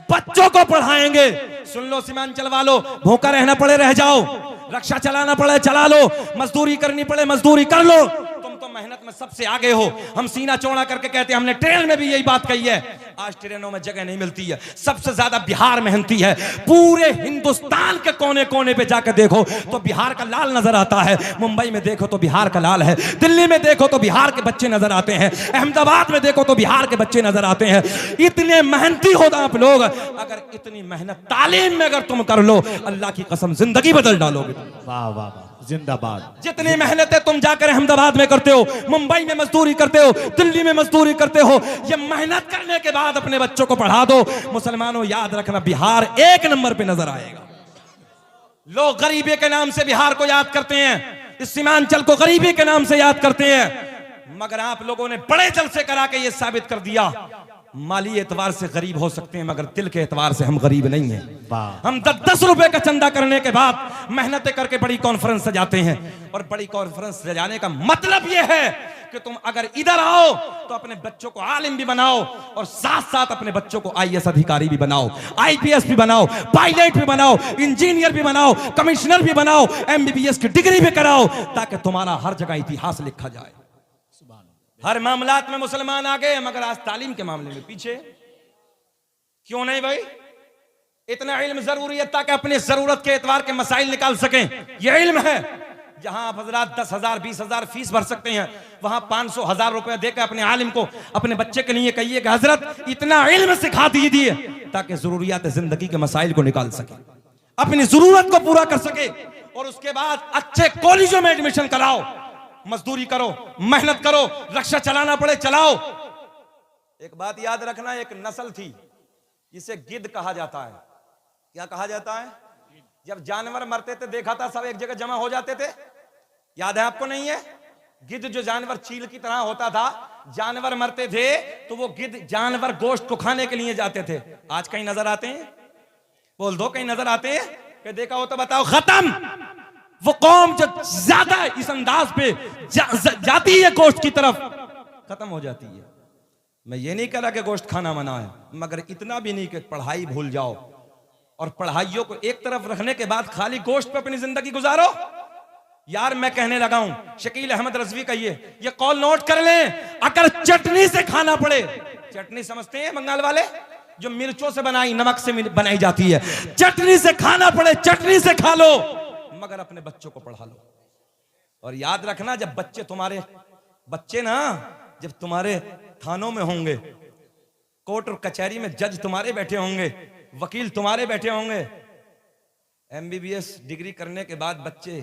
बच्चों को पढ़ाएंगे। सुन लो सीमांचल वालों, भूखा रहना पड़े रह जाओ, रक्षा चलाना पड़े चला लो, मजदूरी करनी पड़े मजदूरी कर लो। तुम तो मेहनत में सबसे आगे हो। हम सीना चौड़ा करके कहते हैं, हमने ट्रेन में भी यही बात कही है। आज ट्रेनों में जगह नहीं मिलती है। सबसे ज्यादा बिहार मेहनती है। पूरे हिंदुस्तान के कोने कोने पे जाकर देखो तो बिहार का लाल नजर आता है। मुंबई में देखो तो बिहार का लाल है, दिल्ली में देखो तो बिहार के बच्चे नजर आते हैं, अहमदाबाद में देखो तो बिहार के बच्चे नजर आते हैं। इतने मेहनती हो आप लोग। अगर इतनी मेहनत तालीम में अगर तुम कर लो, अल्लाह की कसम जिंदगी बदल डालोगे। वाह वाह वाह, जिंदाबाद। जितनी मेहनतें तुम जाकर अहमदाबाद में करते हो, मुंबई में मजदूरी करते हो, दिल्ली में मजदूरी करते हो, ये मेहनत करने के बाद अपने बच्चों को पढ़ा दो। मुसलमानों याद रखना, बिहार 1 नंबर पे नजर आएगा। लोग गरीबी के नाम से बिहार को याद करते हैं, इस सीमांचल को गरीबी के नाम से याद करते हैं, मगर आप लोगों ने बड़े जलसे करा के ये साबित कर दिया, माली एतबार से गरीब हो सकते हैं मगर दिल के एतबार से हम गरीब नहीं हैं। हम 10-10 रुपए का चंदा करने के बाद मेहनतें करके बड़ी कॉन्फ्रेंस सजाते हैं। और बड़ी कॉन्फ्रेंस सजाने का मतलब यह है कि तुम अगर इधर आओ तो अपने बच्चों को आलिम भी बनाओ और साथ साथ अपने बच्चों को आईएएस अधिकारी भी बनाओ, आईपीएस भी बनाओ, पायलट भी बनाओ, इंजीनियर भी बनाओ, कमिश्नर भी बनाओ, एमबीबीएस की डिग्री भी कराओ, ताकि तुम्हारा हर जगह इतिहास लिखा जाए। हर मामलात में मुसलमान आ गए मगर आज तालीम के मामले में पीछे क्यों नहीं भाई? इतना इल्म जरूरी है ताकि अपने जरूरत के एतबार के मसाइल निकाल सकें। यह इल्म है। जहां आप हजरात 10,000 20,000 फीस भर सकते हैं, वहां 500,000 रुपए देकर अपने आलिम को अपने बच्चे के लिए कहिए कि हजरत इतना इल्म सिखा दीजिए ताकि जरूरियात जिंदगी के मसाइल को निकाल सके, अपनी जरूरत को पूरा कर सके। और उसके बाद अच्छे कॉलेजों में एडमिशन कराओ, मजदूरी करो, मेहनत करो, रक्षा चलाना पड़े चलाओ। एक बात याद रखना, एक नस्ल थी जिसे गिद्ध कहा जाता है। क्या कहा जाता है? जब जानवर मरते थे देखा था सब एक जगह जमा हो जाते थे, याद है आपको? नहीं है? गिद्ध जो जानवर चील की तरह होता था, जानवर मरते थे तो वो गिद्ध जानवर गोश्त को खाने के लिए जाते थे। आज कहीं नजर आते हैं? बोल दो, कहीं नजर आते हैं? कि देखा हो तो बताओ। खत्म। वो कौम जो ज्यादा इस अंदाज पे जाती है गोश्त की तरफ, खत्म हो जाती है। मैं ये नहीं कह रहा कि गोश्त खाना मना है, मगर इतना भी नहीं कि पढ़ाई भूल जाओ और पढ़ाइयों को एक तरफ रखने के बाद खाली गोश्त पे अपनी जिंदगी गुजारो। यार मैं कहने लगा हूं, शकील अहमद रजवी का ये कॉल नोट कर लें, अगर चटनी से खाना पड़े, चटनी समझते हैं बंगाल वाले, जो मिर्चों से बनाई, नमक से बनाई जाती है, चटनी से खाना पड़े चटनी से खा लो, मगर अपने बच्चों को पढ़ा लो। और याद रखना, जब बच्चे ना जब तुम्हारे थानों में होंगे, कोर्ट और कचहरी में जज तुम्हारे बैठे होंगे, वकील तुम्हारे बैठे होंगे, एमबीबीएस डिग्री करने के बाद बच्चे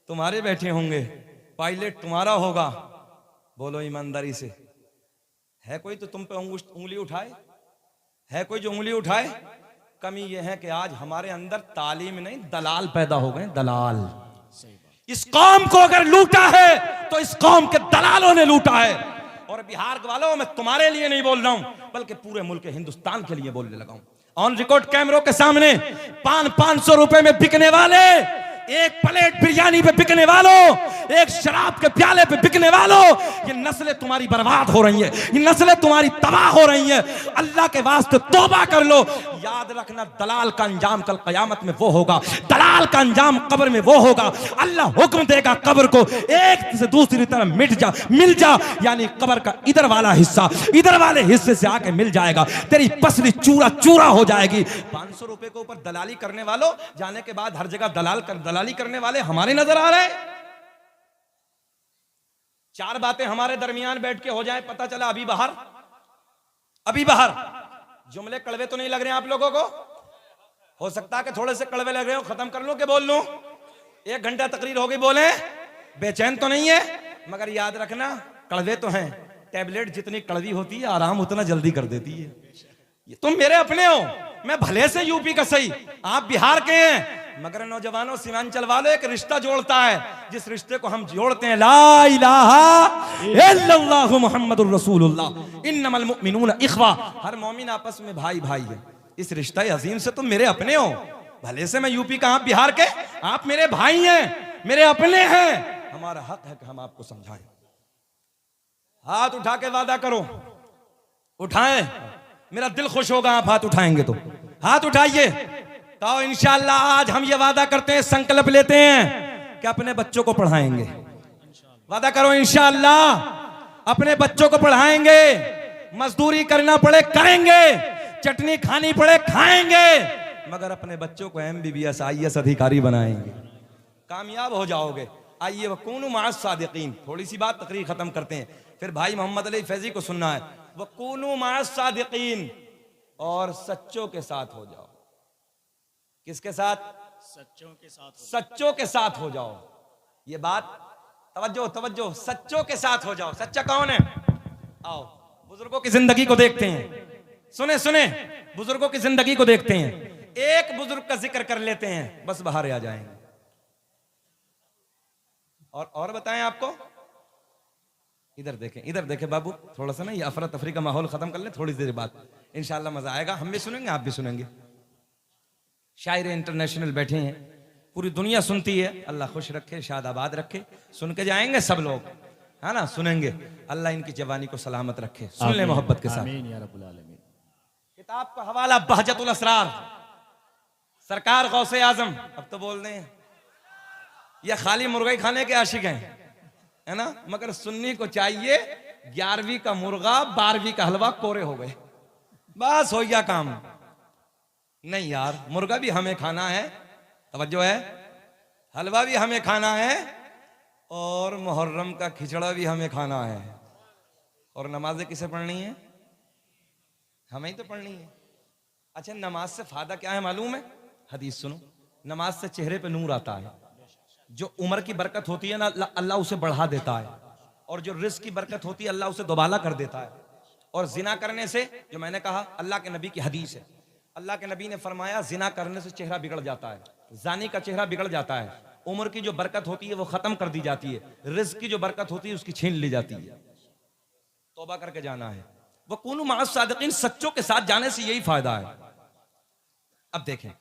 तुम्हारे बैठे होंगे, पायलट तुम्हारा होगा, बोलो ईमानदारी से, है कोई तो तुम पे उंगली उठाए? है कोई जो उंगली उठाए? कमी यह है कि आज हमारे अंदर तालीम नहीं, दलाल पैदा हो गए। दलाल। इस कौम को अगर लूटा है तो इस कौम के दलालों ने लूटा है। और बिहार वालों, मैं तुम्हारे लिए नहीं बोल रहा हूं बल्कि पूरे मुल्क हिंदुस्तान के लिए बोलने लगा हूं। ऑन रिकॉर्ड कैमरों के सामने 500 रुपए में बिकने वाले, एक प्लेट बिरयानी पे बिकने वालों, एक शराब के प्याले पे बिकने वालों, ये नस्लें तुम्हारी बर्बाद हो रही हैं, ये नस्लें तुम्हारी तबाह हो रही हैं। अल्लाह के वास्ते तौबा कर लो। याद रखना, दलाल का अंजाम कल कयामत में वो होगा, दलाल का अंजाम कब्र में वो होगा। अल्लाह हुक्म देगा कब्र को एक से दूसरी तरफ मिल जा, यानी कब्र का इधर वाला हिस्सा इधर वाले हिस्से से आके मिल जाएगा, तेरी पसली चूरा चूरा हो जाएगी। 500 रुपए के ऊपर दलाली करने वालों, जाने के बाद हर जगह दलाली करने वाले हमारे नजर आ रहे हैं। 4 बातें हमारे दरमियान बैठ के हो जाए, पता चला अभी बाहर। जुमले कड़वे तो नहीं लग रहे हैं आप लोगों को? हो सकता है कि थोड़े से कड़वे लग रहे हो, खत्म कर लूं कि बोल लूं? 1 घंटा तकरीर हो गई, बोले बेचैन तो नहीं है? मगर याद रखना, कड़वे तो हैं। टैबलेट जितनी कड़वी होती है आराम उतना जल्दी कर देती है। तुम मेरे अपने हो, मैं भले से यूपी का सही, आप बिहार के हैं, मगर नौजवानों सीमांचल वालों एक रिश्ता जोड़ता है, जिस रिश्ते को हम जोड़ते हैं ला इलाहा इल्लल्लाहु मुहम्मदुर रसूलुल्लाह इन्नमल मुमिनून इख्वा। हर मोमिन आपस में भाई भाई है। इस रिश्ता अजीम से तुम मेरे अपने हो। भले से मैं यूपी का, आप बिहार के, आप मेरे भाई हैं, मेरे अपने हैं। हमारा हक है कि हम आपको समझाएं। हाथ उठा के वादा करो, उठाएं, मेरा दिल खुश होगा आप हाथ उठाएंगे तो। हाथ उठाइए। तो इंशाअल्लाह आज हम ये वादा करते हैं, संकल्प लेते हैं कि अपने बच्चों को पढ़ाएंगे। वादा करो इंशाअल्लाह अपने बच्चों को पढ़ाएंगे, मजदूरी करना पड़े करेंगे, चटनी खानी पड़े खाएंगे, मगर अपने बच्चों को MBBS IAS अधिकारी बनाएंगे, कामयाब हो जाओगे। आइए वकूनु माअस सादिकीन। थोड़ी सी बात तकरीर खत्म करते हैं, फिर भाई मोहम्मद अली फैजी को सुनना है। वकूनु माअस सादिकीन, और सच्चों के साथ हो जाओ। किसके साथ? सच्चों के साथ। सच्चों के साथ हो जाओ। ये बात तवज्जो तवज्जो, सच्चों के साथ हो जाओ। सच्चा कौन है? आओ बुजुर्गों की जिंदगी को देखते हैं, सुने सुने बुजुर्गों की जिंदगी को देखते हैं। एक बुजुर्ग का जिक्र कर लेते हैं, बस बाहर आ जाएंगे। और बताएं आपको। इधर देखें बाबू, थोड़ा सा ना ये अफरा तफरी का माहौल खत्म कर ले, थोड़ी देर बाद इंशाल्लाह मजा आएगा। हम भी सुनेंगे, आप भी सुनेंगे। शायर इंटरनेशनल बैठे हैं, पूरी दुनिया सुनती है। अल्लाह खुश रखे, शादाबाद रखे, सुन के जाएंगे सब लोग, है ना, सुनेंगे। अल्लाह इनकी जवानी को सलामत रखे। सुन ले मोहब्बत के साथ। आमीन या रब्बुल आलमीन। किताब का हवाला बहजतुल असरार, सरकार गौसे आजम। अब तो बोल दें ये खाली मुर्गा खाने के आशिक हैं, है ना, मगर सुन्नी को चाहिए 11वीं का मुर्गा 12वीं का हलवा कोरे हो गए, बस हो गया काम। नहीं यार, मुर्गा भी हमें खाना है, तवज्जो है, हलवा भी हमें खाना है, और मुहर्रम का खिचड़ा भी हमें खाना है। और नमाजें किसे पढ़नी है? हमें ही तो पढ़नी है। अच्छा, नमाज से फायदा क्या है मालूम है? हदीस सुनो। नमाज से चेहरे पे नूर आता है, जो उम्र की बरकत होती है ना अल्लाह उसे बढ़ा देता है, और जो रिस्क की बरकत होती है अल्लाह उसे दोबाला कर देता है। और जिना करने से, जो मैंने कहा अल्लाह के नबी की हदीस है, अल्लाह के नबी ने फरमाया जिना करने से चेहरा बिगड़ जाता है, जानी का चेहरा बिगड़ जाता है, उम्र की जो बरकत होती है वो खत्म कर दी जाती है, रिस्क की जो बरकत होती है उसकी छीन ली जाती है। तौबा करके जाना है। वकूनु माअस सादिकीन, सच्चों के साथ जाने से यही फायदा है। अब देखें,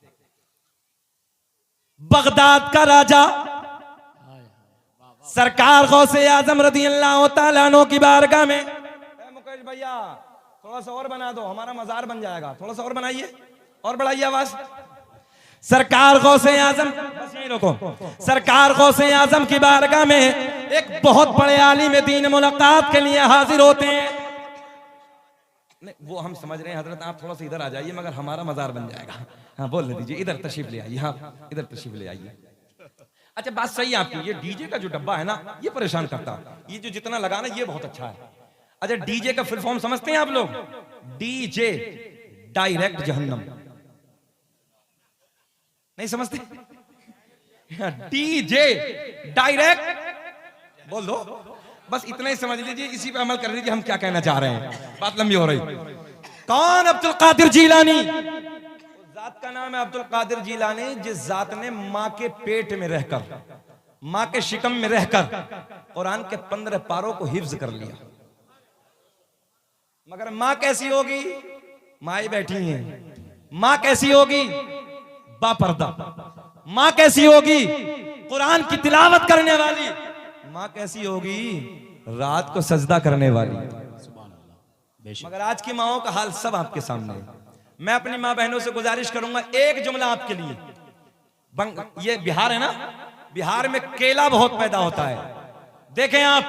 बगदाद का राजा सरकार गौसे आजम रदियल्लाहु ताला अन्हु की बारगाह में, मुकेश भैया थोड़ा सा और बना दो, हमारा मजार बन जाएगा, थोड़ा सा और बनाइए और बढ़ाइए आवाज। सरकार गौसे आजम, बस यहीं रोको। सरकार गौसे आजम की बारगाह में एक बहुत बड़े आलिम दीन मुलाकात के लिए हाजिर होते हैं। नहीं, वो हम समझ रहे हैं हजरत, आप थोड़ा सा इधर आ जाइए, मगर हमारा मजार बन जाएगा। हाँ बोलने दीजिए, इधर तशरीफ ले आइए। हाँ इधर तशरीफ ले आइए। अच्छा, बात सही है आपकी, ये डीजे का जो डब्बा है ना ये परेशान करता है, ये जो जितना लगाना ये बहुत अच्छा है। अच्छा, डीजे का फुल फॉर्म समझते हैं आप लोग? डीजे डायरेक्ट जहन्नम। नहीं समझते? डीजे डायरेक्ट, बोल दो, बस इतना ही समझ लीजिए, इसी पे अमल कर लीजिए हम क्या कहना चाह रहे हैं, बात लंबी हो रही। कौन? अब्दुल कादिर जीलानी। जात का नाम है अब्दुल कादिर जीलानी, जिस जात ने मां के पेट में रहकर, मां के शिकम में रहकर कुरान के 15 पारों को हिफ्ज कर लिया। मगर मां कैसी होगी? माँ बैठी हैं। मां कैसी होगी? बापर्दा। मां कैसी होगी? कुरान की तिलावत करने वाली। मां कैसी होगी? रात को सजदा करने वाली। मगर आज की माओं का हाल सब आपके सामने है। मैं अपनी मां बहनों से गुजारिश करूंगा, एक जुमला आपके लिए। ये बिहार है ना, बिहार में केला बहुत पैदा होता है। देखें आप,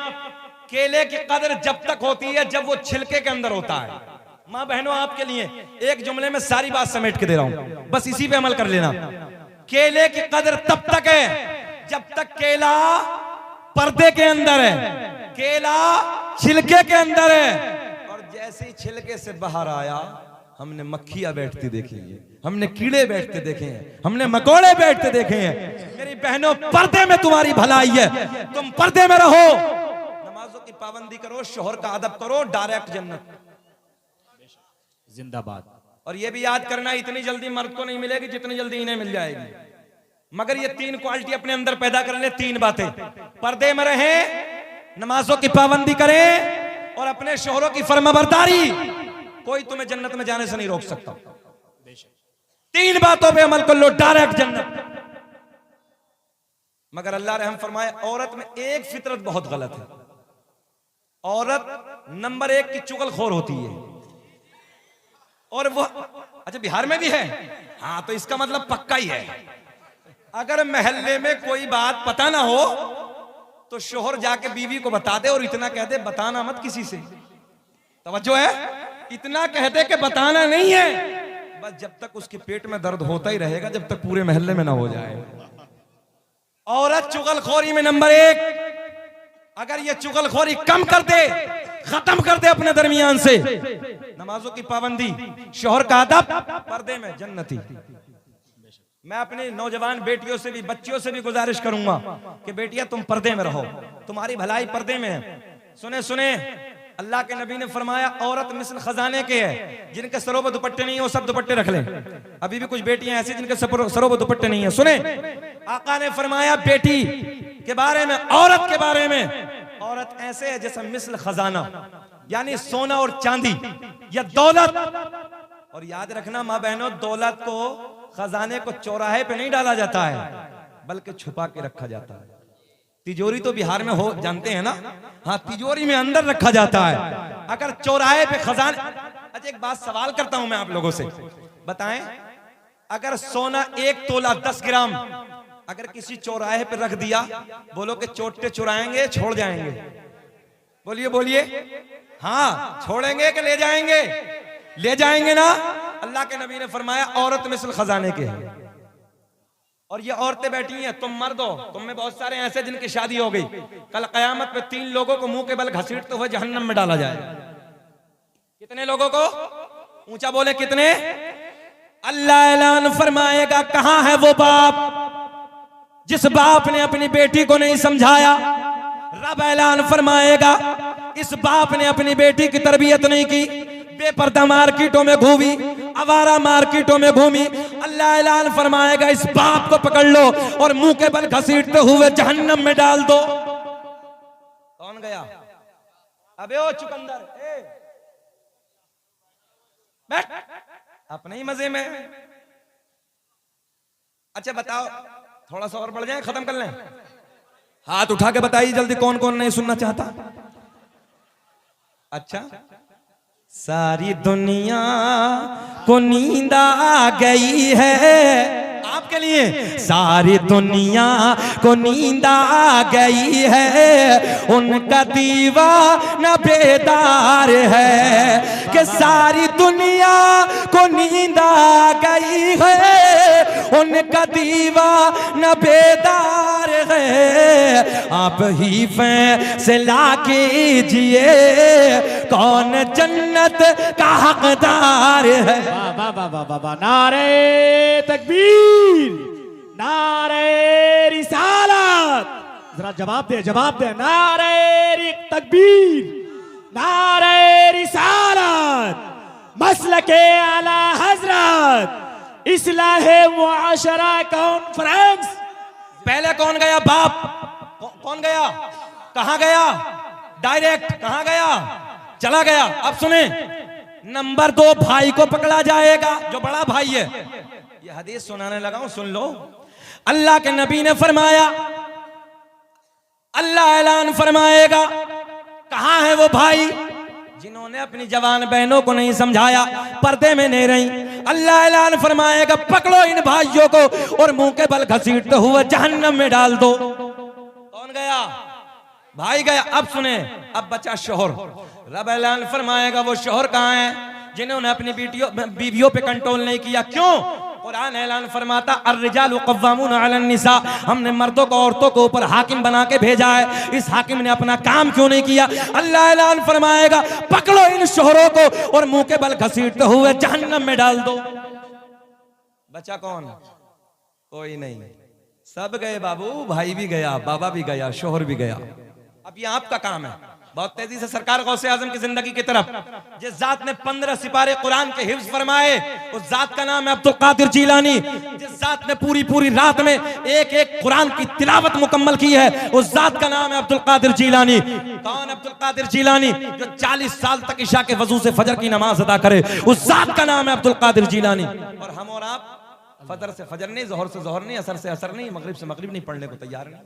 केले की कदर जब तक होती है जब वो छिलके के अंदर होता है। मां बहनों आपके लिए एक जुमले में सारी बात समेट के दे रहा हूं, बस इसी पे अमल कर लेना। केले की कदर तब तक है जब तक केला पर्दे के अंदर है, केला छिलके के अंदर है। और जैसे ही छिलके से बाहर आया, हमने मक्खियां बैठती देखी है, हमने कीड़े बैठते देखे हैं, हमने मकोड़े बैठते देखे हैं। मेरी बहनों, पर्दे में तुम्हारी भलाई है, तुम पर्दे में रहो, नमाजों की पाबंदी करो, शोहर का अदब करो, डायरेक्ट जन्नत जिंदाबाद। और ये भी याद करना, इतनी जल्दी मर्द को नहीं मिलेगी जितनी जल्दी इन्हें मिल जाएगी। मगर ये 3 क्वालिटी अपने अंदर पैदा कर ले, 3 बातें। पर्दे में रहे, नमाजों की पाबंदी करें, और अपने शोहरों की फर्माबरदारी। कोई तुम्हें जन्नत में जाने से नहीं रोक सकता। 3 बातों पे अमल कर लो, डायरेक्ट जन्नत। मगर अल्लाह रहम फरमाए, औरत में एक फितरत बहुत गलत है। औरत नंबर 1 की चुगलखोर होती है। और वो, अच्छा बिहार में भी है? हाँ, तो इसका मतलब पक्का ही है। अगर मोहल्ले में कोई बात पता ना हो तो शोहर जाके बीवी को बता दे और इतना कह दे बताना मत किसी से। तवज्जो है, इतना कह दे कि बताना नहीं है। बस जब तक उसके पेट में दर्द होता ही रहेगा, जब तक पूरे मोहल्ले में ना हो जाए। औरत चुगलखोरी में नंबर 1। अगर ये चुगलखोरी कम कर दे, खत्म कर दे अपने दरमियान से, नमाजों की पाबंदी, शोहर का अदब, पर्दे में जन्नती। मैं अपनी नौजवान बेटियों से भी, बच्चियों से भी गुजारिश करूंगा कि बेटियां तुम पर्दे में रहो, तुम्हारी भलाई पर्दे में है। सुने सुने, अल्लाह के नबी ने फरमाया औरत मिसल खजाने के है, जिनके सरों पर दुपट्टे नहीं है वो सब दुपट्टे रख लें। अभी भी कुछ बेटियां ऐसी जिनके सरों पर दुपट्टे नहीं है। सुने, आका ने फरमाया बेटी के बारे में, औरत के बारे में, औरत ऐसे है जैसे मिसल खजाना, यानी सोना और चांदी या दौलत। और याद रखना माँ बहनों, दौलत को, खजाने को चौराहे पे नहीं डाला जाता है, बल्कि छुपा के रखा जाता है। तिजोरी तो बिहार में हो, जानते हैं ना? हाँ, तिजोरी में अंदर रखा जाता है। अगर चौराहे पे खजाने, अच्छा एक बात सवाल करता हूं मैं आप लोगों से, बताएं, अगर सोना 1 तोला 10 ग्राम अगर किसी चौराहे पे रख दिया, बोलो कि चोटे चुराएंगे, छोड़ जाएंगे? बोलिए बोलिए। हाँ, छोड़ेंगे कि ले जाएंगे? ले जाएंगे ना। अल्लाह के नबी ने फरमाया औरत मिसल खजाने के है। और ये औरतें बैठी हैं, तुम मर्द हो, तुम में बहुत सारे ऐसे जिनकी शादी हो गई, कल कयामत में 3 लोगों को मुंह के बल घसीटते हुए जहन्नम में डाला जाए। कितने लोगों को? ऊंचा बोले, कितने? अल्लाह ऐलान फरमाएगा, कहां है वो बाप जिस बाप ने अपनी बेटी को नहीं समझाया। रब ऐलान फरमाएगा, इस बाप ने अपनी बेटी की तरबियत नहीं की, बेपर्दा मार्केटों में घूमी, आवारा मार्केटों में घूमी। अल्लाह ऐलान फरमाएगा, इस बाप को पकड़ लो और मुंह के बल घसीटते हुए जहन्नम में डाल दो। कौन गया? अबे ओ चुकंदर, बैठ, अपने ही मजे में। अच्छा बताओ, थोड़ा सा और बढ़ जाए, खत्म कर लें? हाथ उठा के बताइए जल्दी, कौन कौन नहीं सुनना चाहता? अच्छा, सारी दुनिया को नींद आ गई है, आपके लिए सारी दुनिया को नींद आ गई है, उनका दीवाना बेदार है। कि सारी दुनिया को नींद आ गई है, उनका दीवाना बेदार है। आप ही फैसला कीजिए कौन जन्नत का हकदार है। बाबा बाबा बाबा, नारे तकबीर, नारे रिसालत। जरा जवाब दे, जवाब दे। नारे तकबीर, नारे रिसालत, मसलके आला हजरत, इस्लाहे मुआशरा कॉन्फ्रेंस। पहले कौन गया? बाप। कौन गया? कहां गया? डायरेक्ट कहां गया? चला गया। अब सुने, नंबर 2 भाई को पकड़ा जाएगा, जो बड़ा भाई है। ये हदीस सुनाने लगा हूं, सुन लो। अल्लाह के नबी ने फरमाया, अल्लाह ऐलान फरमाएगा, कहां है वो भाई जिन्होंने अपनी जवान बहनों को नहीं समझाया, पर्दे में नहीं रही। अल्लाह ऐलान फरमाएगा, पकड़ो इन भाइयों को और मुंह के बल घसीटते हुए जहन्नम में डाल दो। कौन गया? भाई गया। अब सुने, अब बचा शोहर। रब ऐलान फरमाएगा, वो शोहर कहां है जिन्होंने अपनी बीवियों पे कंट्रोल नहीं किया। क्यों? कुरान ऐलान फरमाता, अर्रिजालु कव्वामून अलन निसा, हमने मर्दों को औरतों को ऊपर हाकिम बना के भेजा है। इस हाकिम ने अपना काम क्यों नहीं किया? अल्लाह ऐलान फरमाएगा, पकड़ो इन शोहरों को और मुंह के बल घसीटते हुए जहन्नम में डाल दो। बचा कौन? कोई नहीं, सब गए बाबू। भाई भी गया, बाबा भी गया, शोहर भी गया। अब ये आपका काम है। बहुत तेजी से सरकार गौसे आजम की जिंदगी की तरफ, जिस जात ने 15 सिपारे कुरान के हिफ्ज फरमाए, उस जात का नाम है अब्दुल कादिर जीलानी। जिस जात ने पूरी रात में एक कुरान की तिलावत मुकम्मल की है, उस जात का नाम है अब्दुल कादिर जीलानी। कौन अब्दुल कादिर जीलानी? जो 40 साल तक इशा के वजू से फजर की नमाज अदा करे, उस जात का नाम है अब्दुल कादिर जीलानी। और हम और आप फजर से फजर नहीं, जोहर से जोहर नहीं, असर से असर नहीं, मगरिब से मगरिब नहीं पढ़ने को तैयार नहीं।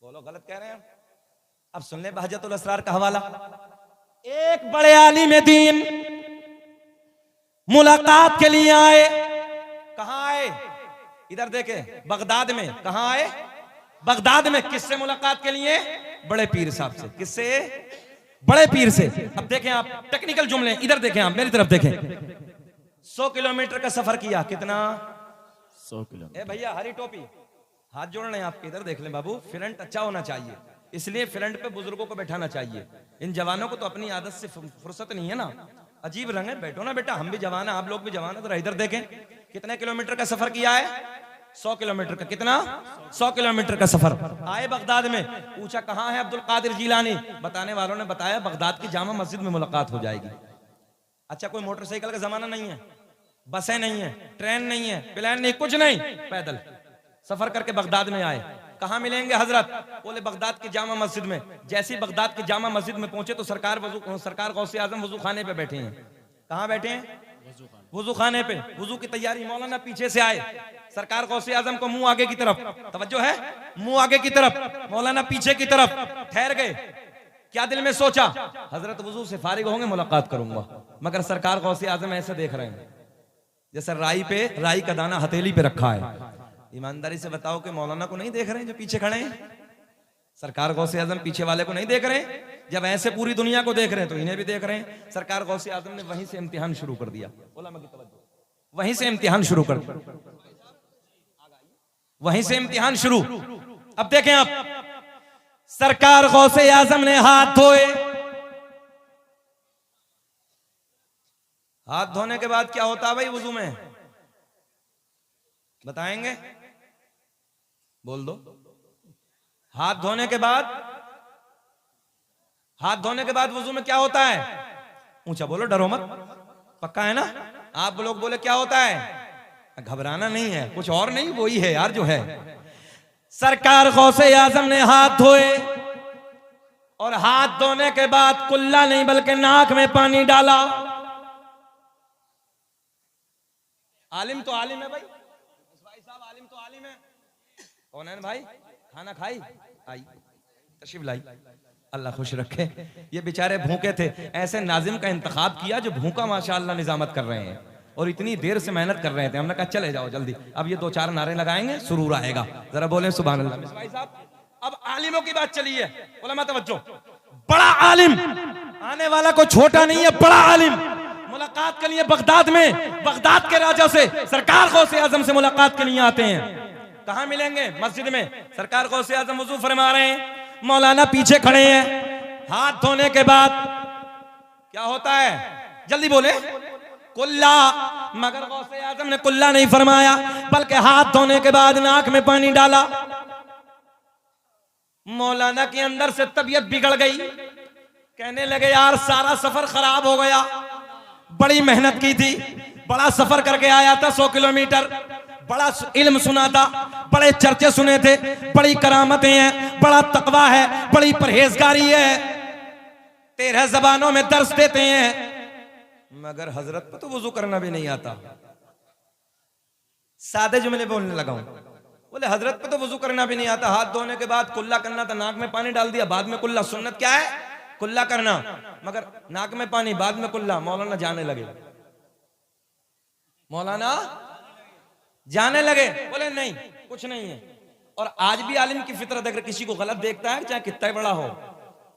बोलो, गलत कह रहे हैं? अब सुन ले बहजतुल असरार का हवाला। एक बड़े आलिम दीन मुलाकात के लिए आए। कहां आए? इधर देखे, बगदाद में। कहां आए? बगदाद में किससे मुलाकात के लिए? बड़े पीर साहब से। किससे? बड़े पीर से। अब देखें आप टेक्निकल जुमले, इधर देखें आप, मेरी तरफ देखें। 100 किलोमीटर का सफर किया। कितना? 100 किलोमीटर। ए भैया हरी टोपी, हाथ जोड़ रहे हैं आपके, इधर देख लें बाबू। फ्रंट अच्छा होना चाहिए, इसलिए फ्रंट पे बुजुर्गों को बैठाना चाहिए। इन जवानों को तो अपनी आदत से फुर्सत नहीं है ना, अजीब रंग है। बैठो ना बेटा, हम भी जवान है, आप लोग भी जवान है। जरा इधर देखें, कितने किलोमीटर का सफर किया है? 100 किलोमीटर का। कितना? 100 किलोमीटर का सफर। आए बगदाद में, पूछा कहाँ है अब्दुल कादिर जिलानी? बताने वालों ने बताया बगदाद की जामा मस्जिद में मुलाकात हो जाएगी। अच्छा, कोई मोटरसाइकिल का जमाना नहीं है, बसें नहीं है, ट्रेन नहीं है, प्लेन नहीं, कुछ नहीं, पैदल सफर करके बगदाद में आए। कहाँ मिलेंगे हजरत? बोले बगदाद की जामा मस्जिद में। जैसे ही बगदाद की जामा मस्जिद में पहुंचे तो सरकार गौसे आजम वजू खाने पे बैठे हैं। कहाँ बैठे हैं? वजू खाने पे। वजू की तैयारी, मौलाना पीछे से आए। सरकार गौसे आजम को मुंह आगे की तरफ, तवज्जो है, मुंह आगे की तरफ, मौलाना पीछे की तरफ। ठहर गए। क्या दिल में सोचा? हजरत वजू से फारिग होंगे, मुलाकात करूंगा। मगर सरकार गौसे आजम ऐसे देख रहे हैं जैसे राई का दाना हथेली पे रखा है। ईमानदारी से बताओ कि मौलाना को नहीं देख रहे हैं जो पीछे खड़े हैं? सरकार गौसे आजम पीछे वाले को नहीं देख रहे हैं? जब ऐसे पूरी दुनिया को देख रहे हैं तो इन्हें भी देख रहे हैं। सरकार गौसे आजम ने वहीं से इम्तिहान शुरू कर दिया। वहीं से इम्तिहान शुरू कर दिया, वहीं से इम्तिहान शुरू। अब देखें आप, सरकार गौसे आजम ने हाथ धोए। हाथ धोने के बाद क्या होता है भाई वजू में? बताएंगे? बोल दो। हाथ धोने के बाद, हाथ धोने के बाद वजू में क्या होता है? ऊंचा बोलो, डरो मत, पक्का है ना? आप लोग बोले क्या होता है? घबराना नहीं है, कुछ और नहीं, वही है यार जो है। सरकार गौसे आजम ने हाथ धोए और हाथ धोने के बाद कुल्ला नहीं बल्कि नाक में पानी डाला। आलिम तो आलिम है भाई साहब, आलिम तो आलिम है। कौन है भाई? खाना खाई? आई, तशरीफ लाई, अल्लाह खुश रखे। ये बेचारे भूखे थे, ऐसे नाजिम का इंतखाब किया जो भूखा माशाअल्लाह निजामत कर रहे हैं और इतनी देर से मेहनत कर रहे थे। हमने कहा चले जाओ जल्दी, अब ये 2-4 नारे लगाएंगे, सुरूर आएगा। जरा बोले सुभान अल्लाह। भाई साहब, अब आलिमों की बात चली है, उलमा तवज्जो। बड़ा आलिम, आने वाला को छोटा नहीं है, बड़ा आलिम मुलाकात के लिए बगदाद में, बगदाद के राजा से, सरकार गौसे आजम से मुलाकात के लिए आते हैं। कहाँ मिलेंगे? मस्जिद में। सरकार गौसे आजम वजू फरमा रहे हैं, मौलाना पीछे खड़े हैं। हाथ धोने के बाद क्या होता है? जल्दी बोले। कुल्ला। मगर गौसे आजम ने कुल्ला नहीं फरमाया, बल्कि हाथ धोने के बाद नाक में पानी डाला। मौलाना के अंदर से तबीयत बिगड़ गई, कहने लगे यार सारा सफर खराब हो गया, बड़ी मेहनत की थी, बड़ा सफर करके आया था 100 किलोमीटर, बड़ा इल्म सुना था, बड़े चर्चे सुने थे, बड़ी करामतें हैं, बड़ा तकवा है, बड़ी परहेजगारी है, 13 ज़बानों में दर्स देते हैं, मगर हजरत को तो वुजू करना भी नहीं आता। सादे जुमले बोलने लगा हूं। बोले हजरत को तो वुजू करना भी नहीं आता, हाथ धोने के बाद कुल्ला करना था, नाक में पानी डाल दिया, बाद में कुल्ला। सुन्नत क्या है? कुल्ला करना, मगर नाक में पानी, बाद में कुल्ला। मौलाना जाने लगे, मौलाना जाने लगे। बोले नहीं, कुछ नहीं है। और आज भी आलिम की फितरत, अगर किसी को गलत देखता है, चाहे कितना बड़ा हो,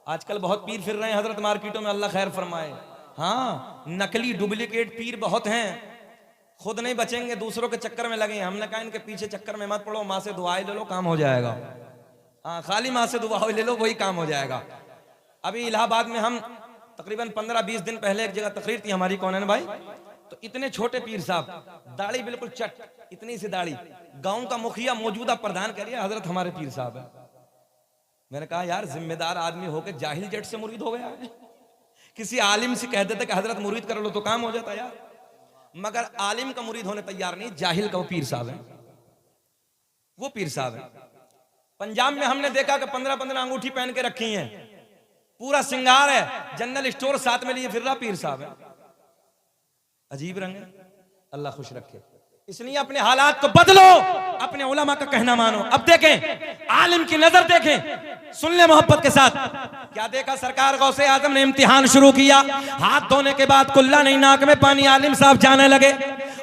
आजकल बहुत पीर फिर रहे हैं हजरत मार्केटों में, अल्लाह खैर फरमाए। हाँ, नकली डुप्लीकेट पीर बहुत हैं, खुद नहीं बचेंगे, दूसरों के चक्कर में लगे। हमने कहा इनके पीछे चक्कर में मत पड़ो, माँ से दुआएं ले लो, काम हो जाएगा। हाँ, खाली माँ से दुआएं ले लो, वही काम हो जाएगा। अभी इलाहाबाद में हम तकरीबन 15-20 दिन पहले एक जगह तकरीर थी हमारी, कौन है भाई, तो इतने छोटे पीर साहब, दाढ़ी बिल्कुल चट, इतनी सी दाढ़ी। गांव का मुखिया मौजूदा प्रधान कह रही है हजरत हमारे पीर साहब है। मैंने कहा यार जिम्मेदार आदमी होकर जाहिल जट से मुरीद हो गया है। किसी आलिम से कह देते कि हजरत मुरीद कर लो तो काम हो जाता यार, मगर आलिम का मुरीद होने तैयार नहीं, जाहिल का वो पीर साहब है, वो पीर साहब है। पंजाब में हमने देखा कि 15-15 अंगूठी पहन के रखी हैं, पूरा सिंगार है, जनरल स्टोर साथ में लिए फिर रहा पीर साहब है। अजीब रंग है, अल्लाह खुश रखे। इसलिए अपने हालात को बदलो, अपने उलमा का कहना मानो। अब देखें, आलिम की नजर देखें, सुन ले मोहब्बत के साथ। क्या देखा? सरकार गौसे आजम ने इम्तिहान शुरू किया। हाथ धोने के बाद कुल्ला नहीं, नाक में पानी, आलिम साहब जाने लगे।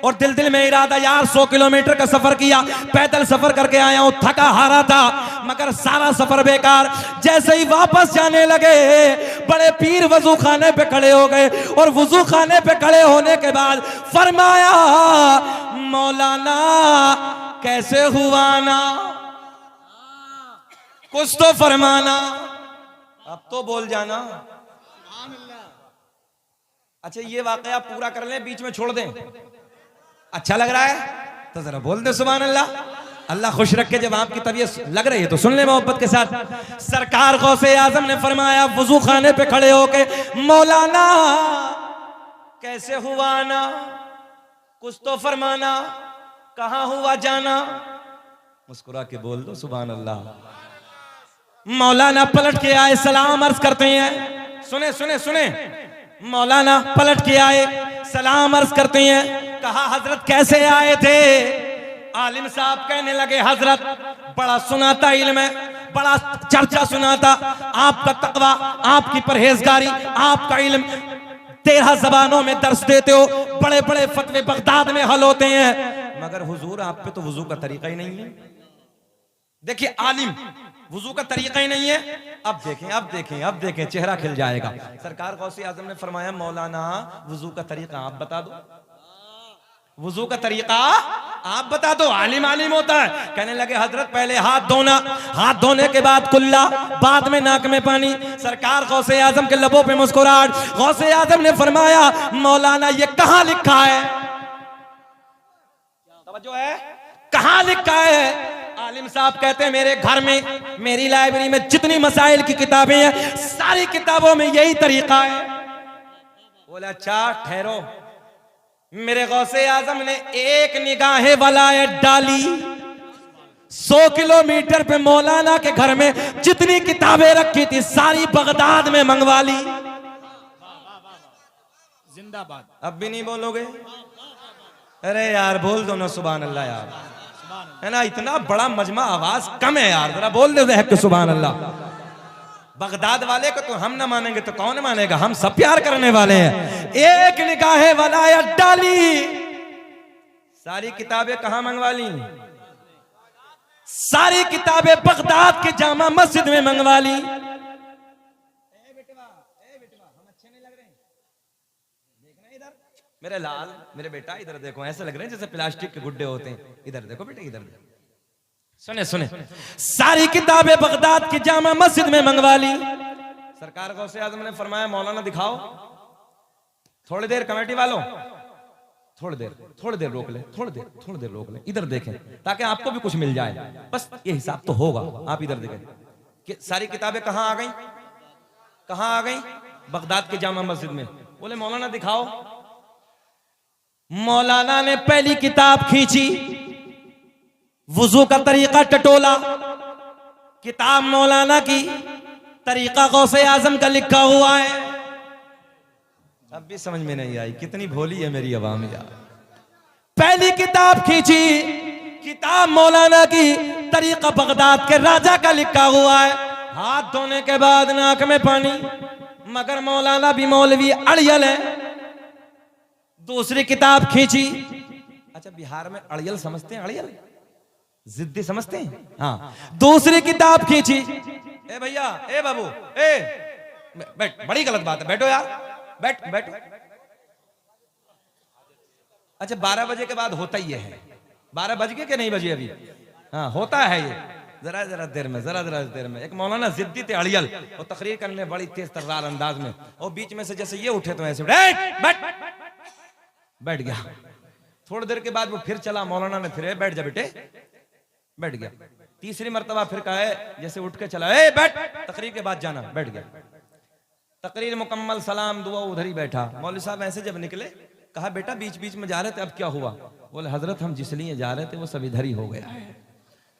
और दिल दिल में इरादा, यार 100 किलोमीटर का सफर किया, पैदल सफर करके आया हूं, थका हारा था, मगर सारा सफर बेकार। जैसे ही वापस जाने लगे, बड़े पीर वजू खाने पे खड़े हो गए, और वजू खाने पे खड़े होने के बाद फरमाया, मौलाना कैसे हुआ ना, कुछ तो फरमाना। अब तो बोल जाना। अच्छा, ये वाकया पूरा कर लें, बीच में छोड़ दें, अच्छा लग रहा है तो जरा बोल दे सुभान अल्लाह। अल्लाह खुश रखे। जब आपकी तबीयत लग रही है तो सुन ले मोहब्बत के साथ। सरकार गौसे आजम ने फरमाया वजू खाने पे खड़े होके, मौलाना कैसे हुआ ना, कुछ तो फरमाना, कहां हुआ जाना। मुस्कुरा के बोल दो सुभान अल्लाह। मौलाना पलट के आए, सलाम अर्ज करते हैं। सुने सुने सुने, मौलाना पलट के आए, सलाम अर्ज करते हैं। कहा हजरत कैसे आए थे। आलिम साहब कहने लगे, हजरत बड़ा सुनाता इल्म है, बड़ा चर्चा सुनाता, आपका तकवा, आपकी परहेजगारी, आपका इल्म, 13 जबानों में दर्स देते हो, बड़े बड़े फतवे बगदाद में हल होते हैं, मगर हुजूर आप पे तो वुजू का तरीका ही नहीं है। देखिए आलिम, वुजू का तरीका ही नहीं है। अब देखें अब देखें अब देखें, चेहरा खिल जाएगा। सरकार गौसे आजम ने फरमाया, मौलाना वुजू का तरीका आप बता दो, वुजू का तरीका आप बता दो। आलिम आलिम होता है। कहने लगे हजरत पहले हाथ धोना, हाथ धोने के बाद कुल्ला, बाद में नाक में पानी। सरकार गौसे आजम के लबों पे मुस्कुराहट। गौसे आजम ने फरमाया, मौलाना ये कहां लिखा है, तवज्जो है, कहां लिखा है। आलिम साहब कहते हैं, मेरे घर में, मेरी लाइब्रेरी में जितनी मसाइल की किताबें हैं, सारी किताबों में यही तरीका है। बोला अच्छा ठहरो। मेरे गौसे आजम ने एक निगाहे वलायत डाली, 100 किलोमीटर पे मौलाना के घर में जितनी किताबें रखी थी सारी बगदाद में मंगवा ली। जिंदाबाद। अब भी नहीं बोलोगे? अरे यार बोल दो ना सुभान अल्लाह यार, है ना, इतना बड़ा मजमा, आवाज कम है यार, जरा बोल दे रहक सुभान अल्लाह। बगदाद वाले को तो हम ना मानेंगे तो कौन मानेगा, हम सब प्यार करने वाले हैं। एक निगाहे वलायत डाली, सारी किताबें कहां मंगवा ली, सारी किताबें बगदाद के जामा मस्जिद में मंगवा ली। मेरे लाल, मेरे बेटा इधर देखो, ऐसे लग रहे हैं जैसे प्लास्टिक के गुड्डे होते हैं। इधर देखो बेटा, इधर देखो, सुने सुने, सारी किताबें बगदाद की जामा मस्जिद में मंगवा ली। सरकार गौसे आजम ने फरमाया, मौलाना दिखाओ। थोड़ी देर कमेटी वालों, थोड़ी देर रोक ले, थोड़ी देर रोक ले, इधर देखें ताकि आपको भी कुछ मिल जाए, बस ये हिसाब तो होगा। आप इधर देखें कि सारी किताबें कहां आ गई, कहां आ गई, बगदाद के जामा मस्जिद में। बोले मौलाना दिखाओ। मौलाना ने पहली किताब खींची, वुजू का तरीका टटोला, किताब मौलाना की, तरीका गौसे आजम का लिखा हुआ है। अब भी समझ में नहीं आई, कितनी भोली है मेरी अवाम यार। पहली किताब खींची, किताब मौलाना की, तरीका बगदाद के राजा का लिखा हुआ है। हाथ धोने के बाद नाक में पानी, मगर मौलाना भी मौलवी अड़ियल है। दूसरी किताब खींची। अच्छा बिहार में अड़ियल समझते हैं, अड़ियल जिद्दी समझते हैं, हाँ। दूसरी किताब खींची। ए भैया, ए बाबू, ए बैठ, बड़ी गलत बात है, बैठो यार, बैठ बैठो। अच्छा 12 बजे के बाद होता ही है, 12 बज गए कि नहीं बजे अभी, हाँ होता है ये, जरा देर में, जरा देर में। एक मौलाना जिद्दी थे अड़ियल, और तकरीर करने बड़ी तेज तर्रार अंदाज में, और बीच में से जैसे ये उठे तो ऐसे बैठ गया। थोड़ी देर के बाद वो फिर चला, मौलाना ने फिर बैठ जा बेटे, बैठ गया। तीसरी मर्तबा फिर कहा है, जैसे उठ के चला, ए बैठ, तकरीर के बाद जाना, बैठ गया। तकरीर मुकम्मल, सलाम दुआ, उधर ही बैठा। मौलवी साहब ऐसे जब निकले, कहा बेटा बीच बीच में जा रहे थे, अब क्या हुआ? बोले हजरत हम जिस लिए जा रहे थे वो सब इधर ही हो गया है।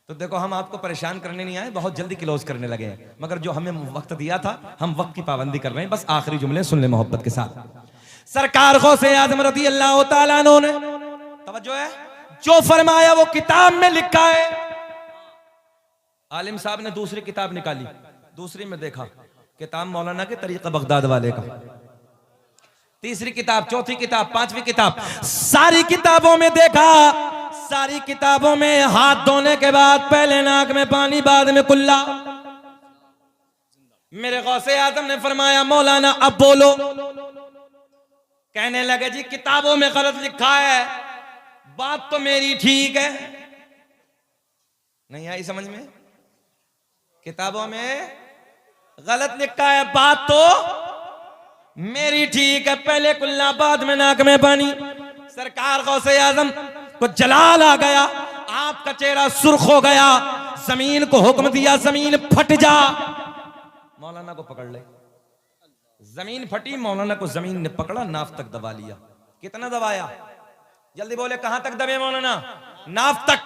तो देखो हम आपको परेशान करने नहीं आए, बहुत जल्दी क्लोज करने लगे हैं, मगर जो हमें वक्त दिया था हम वक्त की पाबंदी कर रहे हैं। बस आखिरी जुमले सुन ले मोहब्बत के साथ। सरकार गौसे आजम रज़ी अल्लाह तआला अन्हु ने, तवज्जो है, जो फरमाया वो किताब में लिखा है। आलिम साहब ने दूसरी किताब निकाली, दूसरी में देखा किताब मौलाना के तरीका बगदाद वाले का। तीसरी किताब, चौथी किताब, पांचवी किताब, सारी किताबों में देखा, सारी किताबों में हाथ धोने के बाद पहले नाक में पानी, बाद में कुल्ला। मेरे गौसे आजम ने फरमाया मौलाना अब बोलो। कहने लगे जी किताबों में गलत लिखा है, बात तो मेरी ठीक है। नहीं आई समझ में? किताबों में गलत लिखा है, बात तो मेरी ठीक है। पहले कुल्ला, बाद में नाक में पानी। सरकार गौसे आजम को जलाल आ गया, आपका चेहरा सुर्ख हो गया। जमीन को हुक्म दिया, जमीन फट जा। मौलाना को पकड़ ले। जमीन फटी, मौलाना को जमीन ने पकड़ा, नाफ तक दबा लिया। कितना दबाया? जल्दी बोले, कहां तक दबे मौलाना? नाफ तक।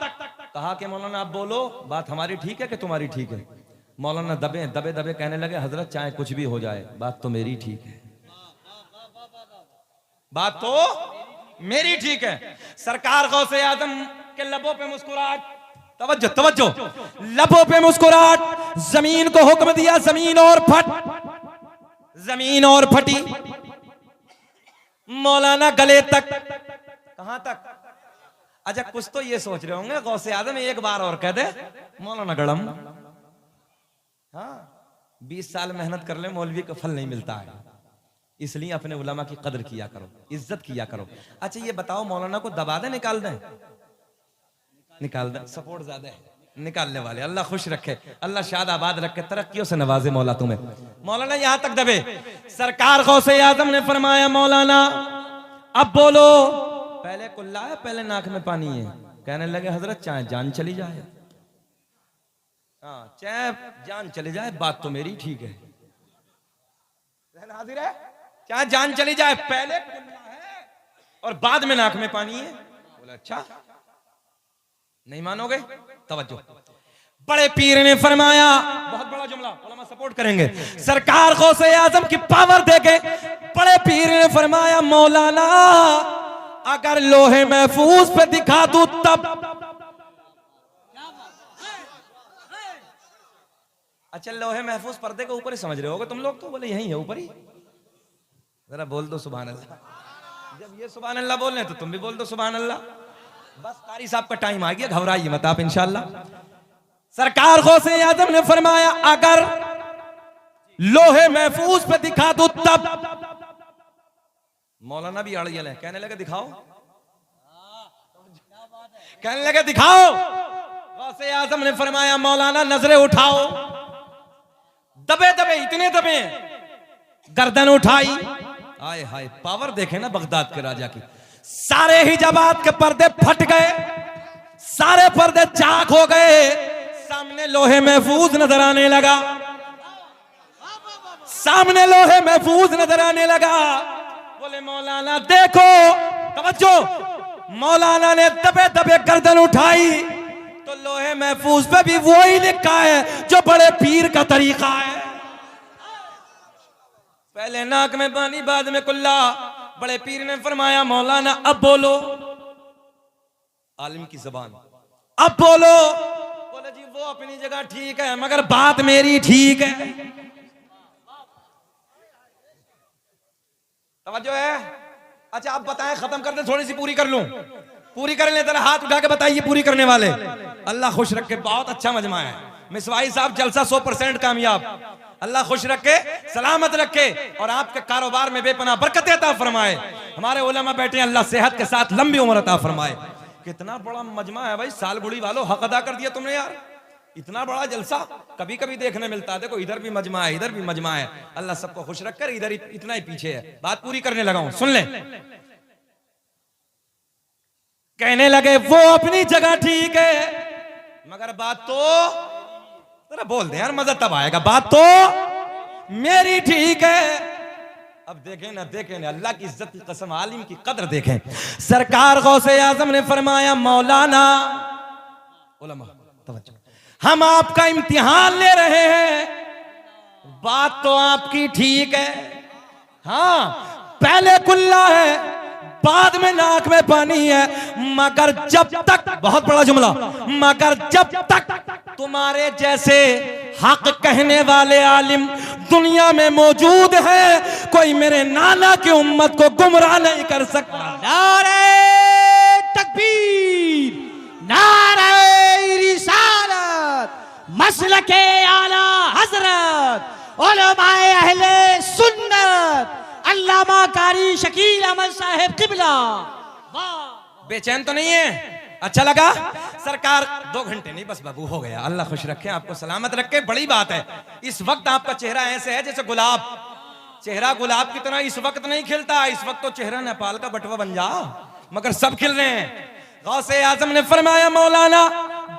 कहा कि मौलाना आप बोलो, बात हमारी ठीक है कि तुम्हारी ठीक है? मौलाना दबे दबे दबे कहने लगे हजरत चाहे कुछ भी हो जाए, बात तो मेरी ठीक है, बात तो मेरी ठीक है। सरकार गौसे आजम के लबों पे मुस्कुराहट, तवज्जो तवज्जो, लबों पे मुस्कुराहट। जमीन को हुक्म दिया, जमीन और फट, जमीन और फटी। मौलाना गले तक। कहां तक? अच्छा कुछ तो ये सोच रहे होंगे गौसे आजम एक बार और कह दे मौलाना गड़म। हाँ 20 साल मेहनत कर ले, मौलवी का फल नहीं मिलता है, इसलिए अपने उलमा की कदर किया करो, इज्जत किया करो। अच्छा ये बताओ मौलाना को दबा दे, निकाल दें? निकाल दें, सपोर्ट ज्यादा है निकालने वाले। अल्लाह खुश रखे, अल्लाह शाद आबाद रखे, तरक्कियों से नवाजे मौला तुम्हें। मौलाना यहां तक दबे। सरकार गौसे आजम ने फरमाया मौलाना अब बोलो। पहले कुल्ला है, पहले नाक में पानी है। कहने लगे हजरत चाहे जान चली जाए, हाँ चाहे जान चली जाए, बात तो मेरी ठीक है। हाजिर है, चाहे जान चली जाए, पहले कुल्ला है और बाद में नाक में पानी है। बोला अच्छा नहीं मानोगे? तवज्जो, बड़े पीर ने फरमाया, बहुत बड़ा जुमला, उलमा सपोर्ट करेंगे। सरकार गौसे आजम की पावर देके बड़े पीर ने फरमाया मौलाना अगर लोहे महफूज पे दिखा दूं तब। अच्छा लोहे महफूज पर्दे के ऊपर ही समझ रहे होगे तुम लोग, तो बोले यही है ऊपर ही। जरा बोल दो सुभान अल्लाह। जब ये सुभान अल्लाह बोल रहे हैं तो तुम भी बोल दो सुभान अल्लाह। बस कारी साहब का टाइम आ गया, घबराइए मत आप इंशाल्लाह। सरकार गौसे आजम ने फरमाया अगर लोहे महफूज पे दिखा दो तब। मौलाना भी अड़ियल है, कहने लगे दिखाओ, कहने लगे दिखाओ। गौसे आजम ने फरमाया मौलाना नजरें उठाओ। दबे दबे, इतने दबे, गर्दन उठाई। आए हाय पावर देखे ना बगदाद के राजा की। सारे हिजाबात के पर्दे फट गए, सारे पर्दे चाक हो गए, सामने लोहे महफूज नजर आने लगा, सामने लोहे महफूज नजर आने लगा। बोले मौलाना देखो, तवज्जो, मौलाना ने दबे दबे गर्दन उठाई तो लोहे महफूज पे भी वही लिखा है जो बड़े पीर का तरीका है। पहले नाक में पानी, बाद में कुल्ला। बड़े पीर ने फरमाया मौलाना अब बोलो, आलिम की जबान, अब बोलो। बोले जी वो अपनी जगह ठीक है मगर बात मेरी ठीक है। तवज्जो है? अच्छा आप बताएं, खत्म कर दे, थोड़ी सी पूरी कर लूं, पूरी कर ले, तेरा हाथ उठा के बताइए पूरी करने वाले। अल्लाह खुश रखे, बहुत अच्छा मजमा है। मिसवाई साहब जलसा 100% कामयाब। अल्लाह खुश रखे, सलामत रखे और आपके कारोबार में बेपनाह बरकत अता फरमाए। हमारे उलमा बैठे, अल्लाह सेहत के साथ लंबी उम्र अता फरमाए। कितना बड़ा मजमा है भाई, साल बुढ़ी वालों, हक अदा कर दिया तुमने यार। इतना बड़ा जलसा कभी कभी देखने मिलता है। देखो इधर भी मजमा है, इधर भी मजमा है। अल्लाह सबको खुश रखकर, इधर इतना ही पीछे है। बात पूरी करने लगा हूं, सुन ले। कहने लगे वो अपनी जगह ठीक है मगर बात तो, जरा बोल दे यार, मजा तब आएगा, बात तो मेरी ठीक है। अब देखें ना, देखें ना, अल्लाह की इज्जत की कसम, आलिम की कदर देखें। सरकार गौसे आजम ने फरमाया मौलाना, उलमा तवज्जो, हम आपका इम्तिहान ले रहे हैं, बात तो आपकी ठीक है। हाँ पहले कुल्ला है, बाद में नाक में पानी है, मगर जब तक, बहुत बड़ा जुमला, मगर जब तक तुम्हारे जैसे हक कहने वाले आलिम दुनिया में मौजूद हैं, कोई मेरे नाना की उम्मत को गुमराह नहीं कर सकता। नारे तकबीर, नारे रिसालत, मसलके आला हजरत उलमाए अहले सुन्नत अल्लामा कारी शकील अहमद साहिब किबला। बेचैन तो नहीं है? अच्छा लगा? सरकार 2 घंटे नहीं बस बाबू, हो गया। अल्लाह खुश रखे, आपको सलामत रखे। बड़ी बात है, इस वक्त आपका चेहरा ऐसे है जैसे गुलाब, चेहरा गुलाब की तरह इस वक्त नहीं खिलता। इस वक्त तो चेहरा नेपाल का बटवा बन जा, मगर सब खिल रहे हैं। गौसे आजम ने फरमाया, मौलाना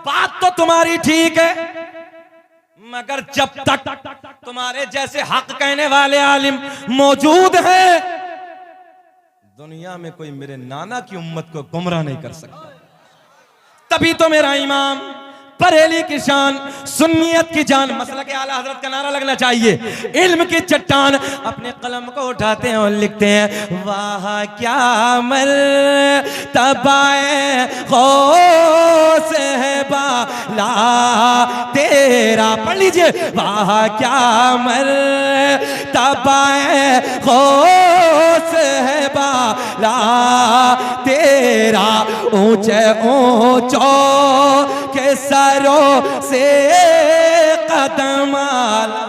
बात तो तुम्हारी ठीक है, मगर जब तक तुम्हारे जैसे हक कहने वाले आलिम मौजूद हैं, दुनिया में कोई मेरे नाना की उम्मत को गुमराह नहीं कर सकता। तभी तो मेरा इमाम बरेली की शान, सुन्नियत की जान, मसला के आला हजरत का नारा लगना चाहिए, इल्म की चट्टान, अपने कलम को उठाते हैं और लिखते हैं, वाह क्या मर्तबाए गौस है बाला तेरा। पढ़ लीजिए, वाह क्या मर्तबाए गौस है बाला तेरा, ऊंचे ऊंचो के सरों से कदम आला।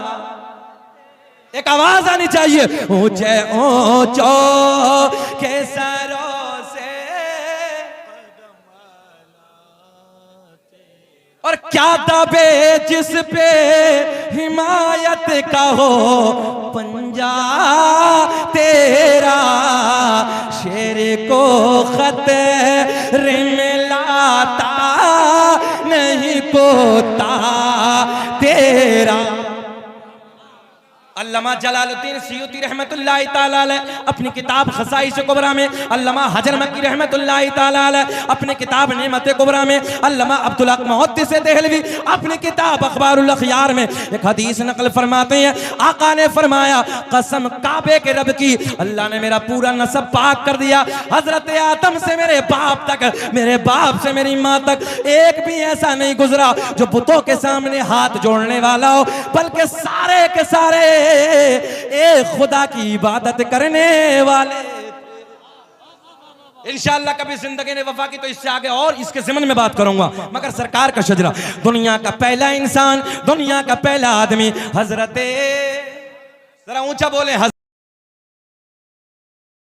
एक आवाज आनी चाहिए, ऊंचे ऊंचो के सरों से। और क्या दबे जिस पे हिमायत का हो पंजा तेरा, शेर को खतरे में लाता नहीं कोता तेरा। अल्लामा जलालुद्दीन सियूती रहमतुल्लाहि ताला अलैह अपनी किताब खसाइस कुबरा में, अल्लामा हजर मक्की रहमतुल्लाहि ताला अलैह अपनी किताब नेमत कुबरा में, अल्लामा अब्दुल हक मुहद्दिस देहलवी अपनी किताब अखबारुल अखयार में एक हदीस नकल फरमाते हैं, आका ने फरमाया, कसम काबे के रब की, अल्लाह ने मेरा पूरा नसब पाक कर दिया, हजरत आदम से मेरे बाप तक, मेरे बाप से मेरी माँ तक एक भी ऐसा नहीं गुजरा जो बुतों के सामने हाथ जोड़ने वाला हो, बल्कि सारे के सारे एक खुदा की इबादत करने वाले। इंशाअल्लाह कभी जिंदगी ने वफा की तो इससे आगे और इसके ज़िमन में बात करूंगा, मगर सरकार का शजरा, दुनिया का पहला इंसान, दुनिया का पहला आदमी, हजरत, जरा ऊंचा बोले,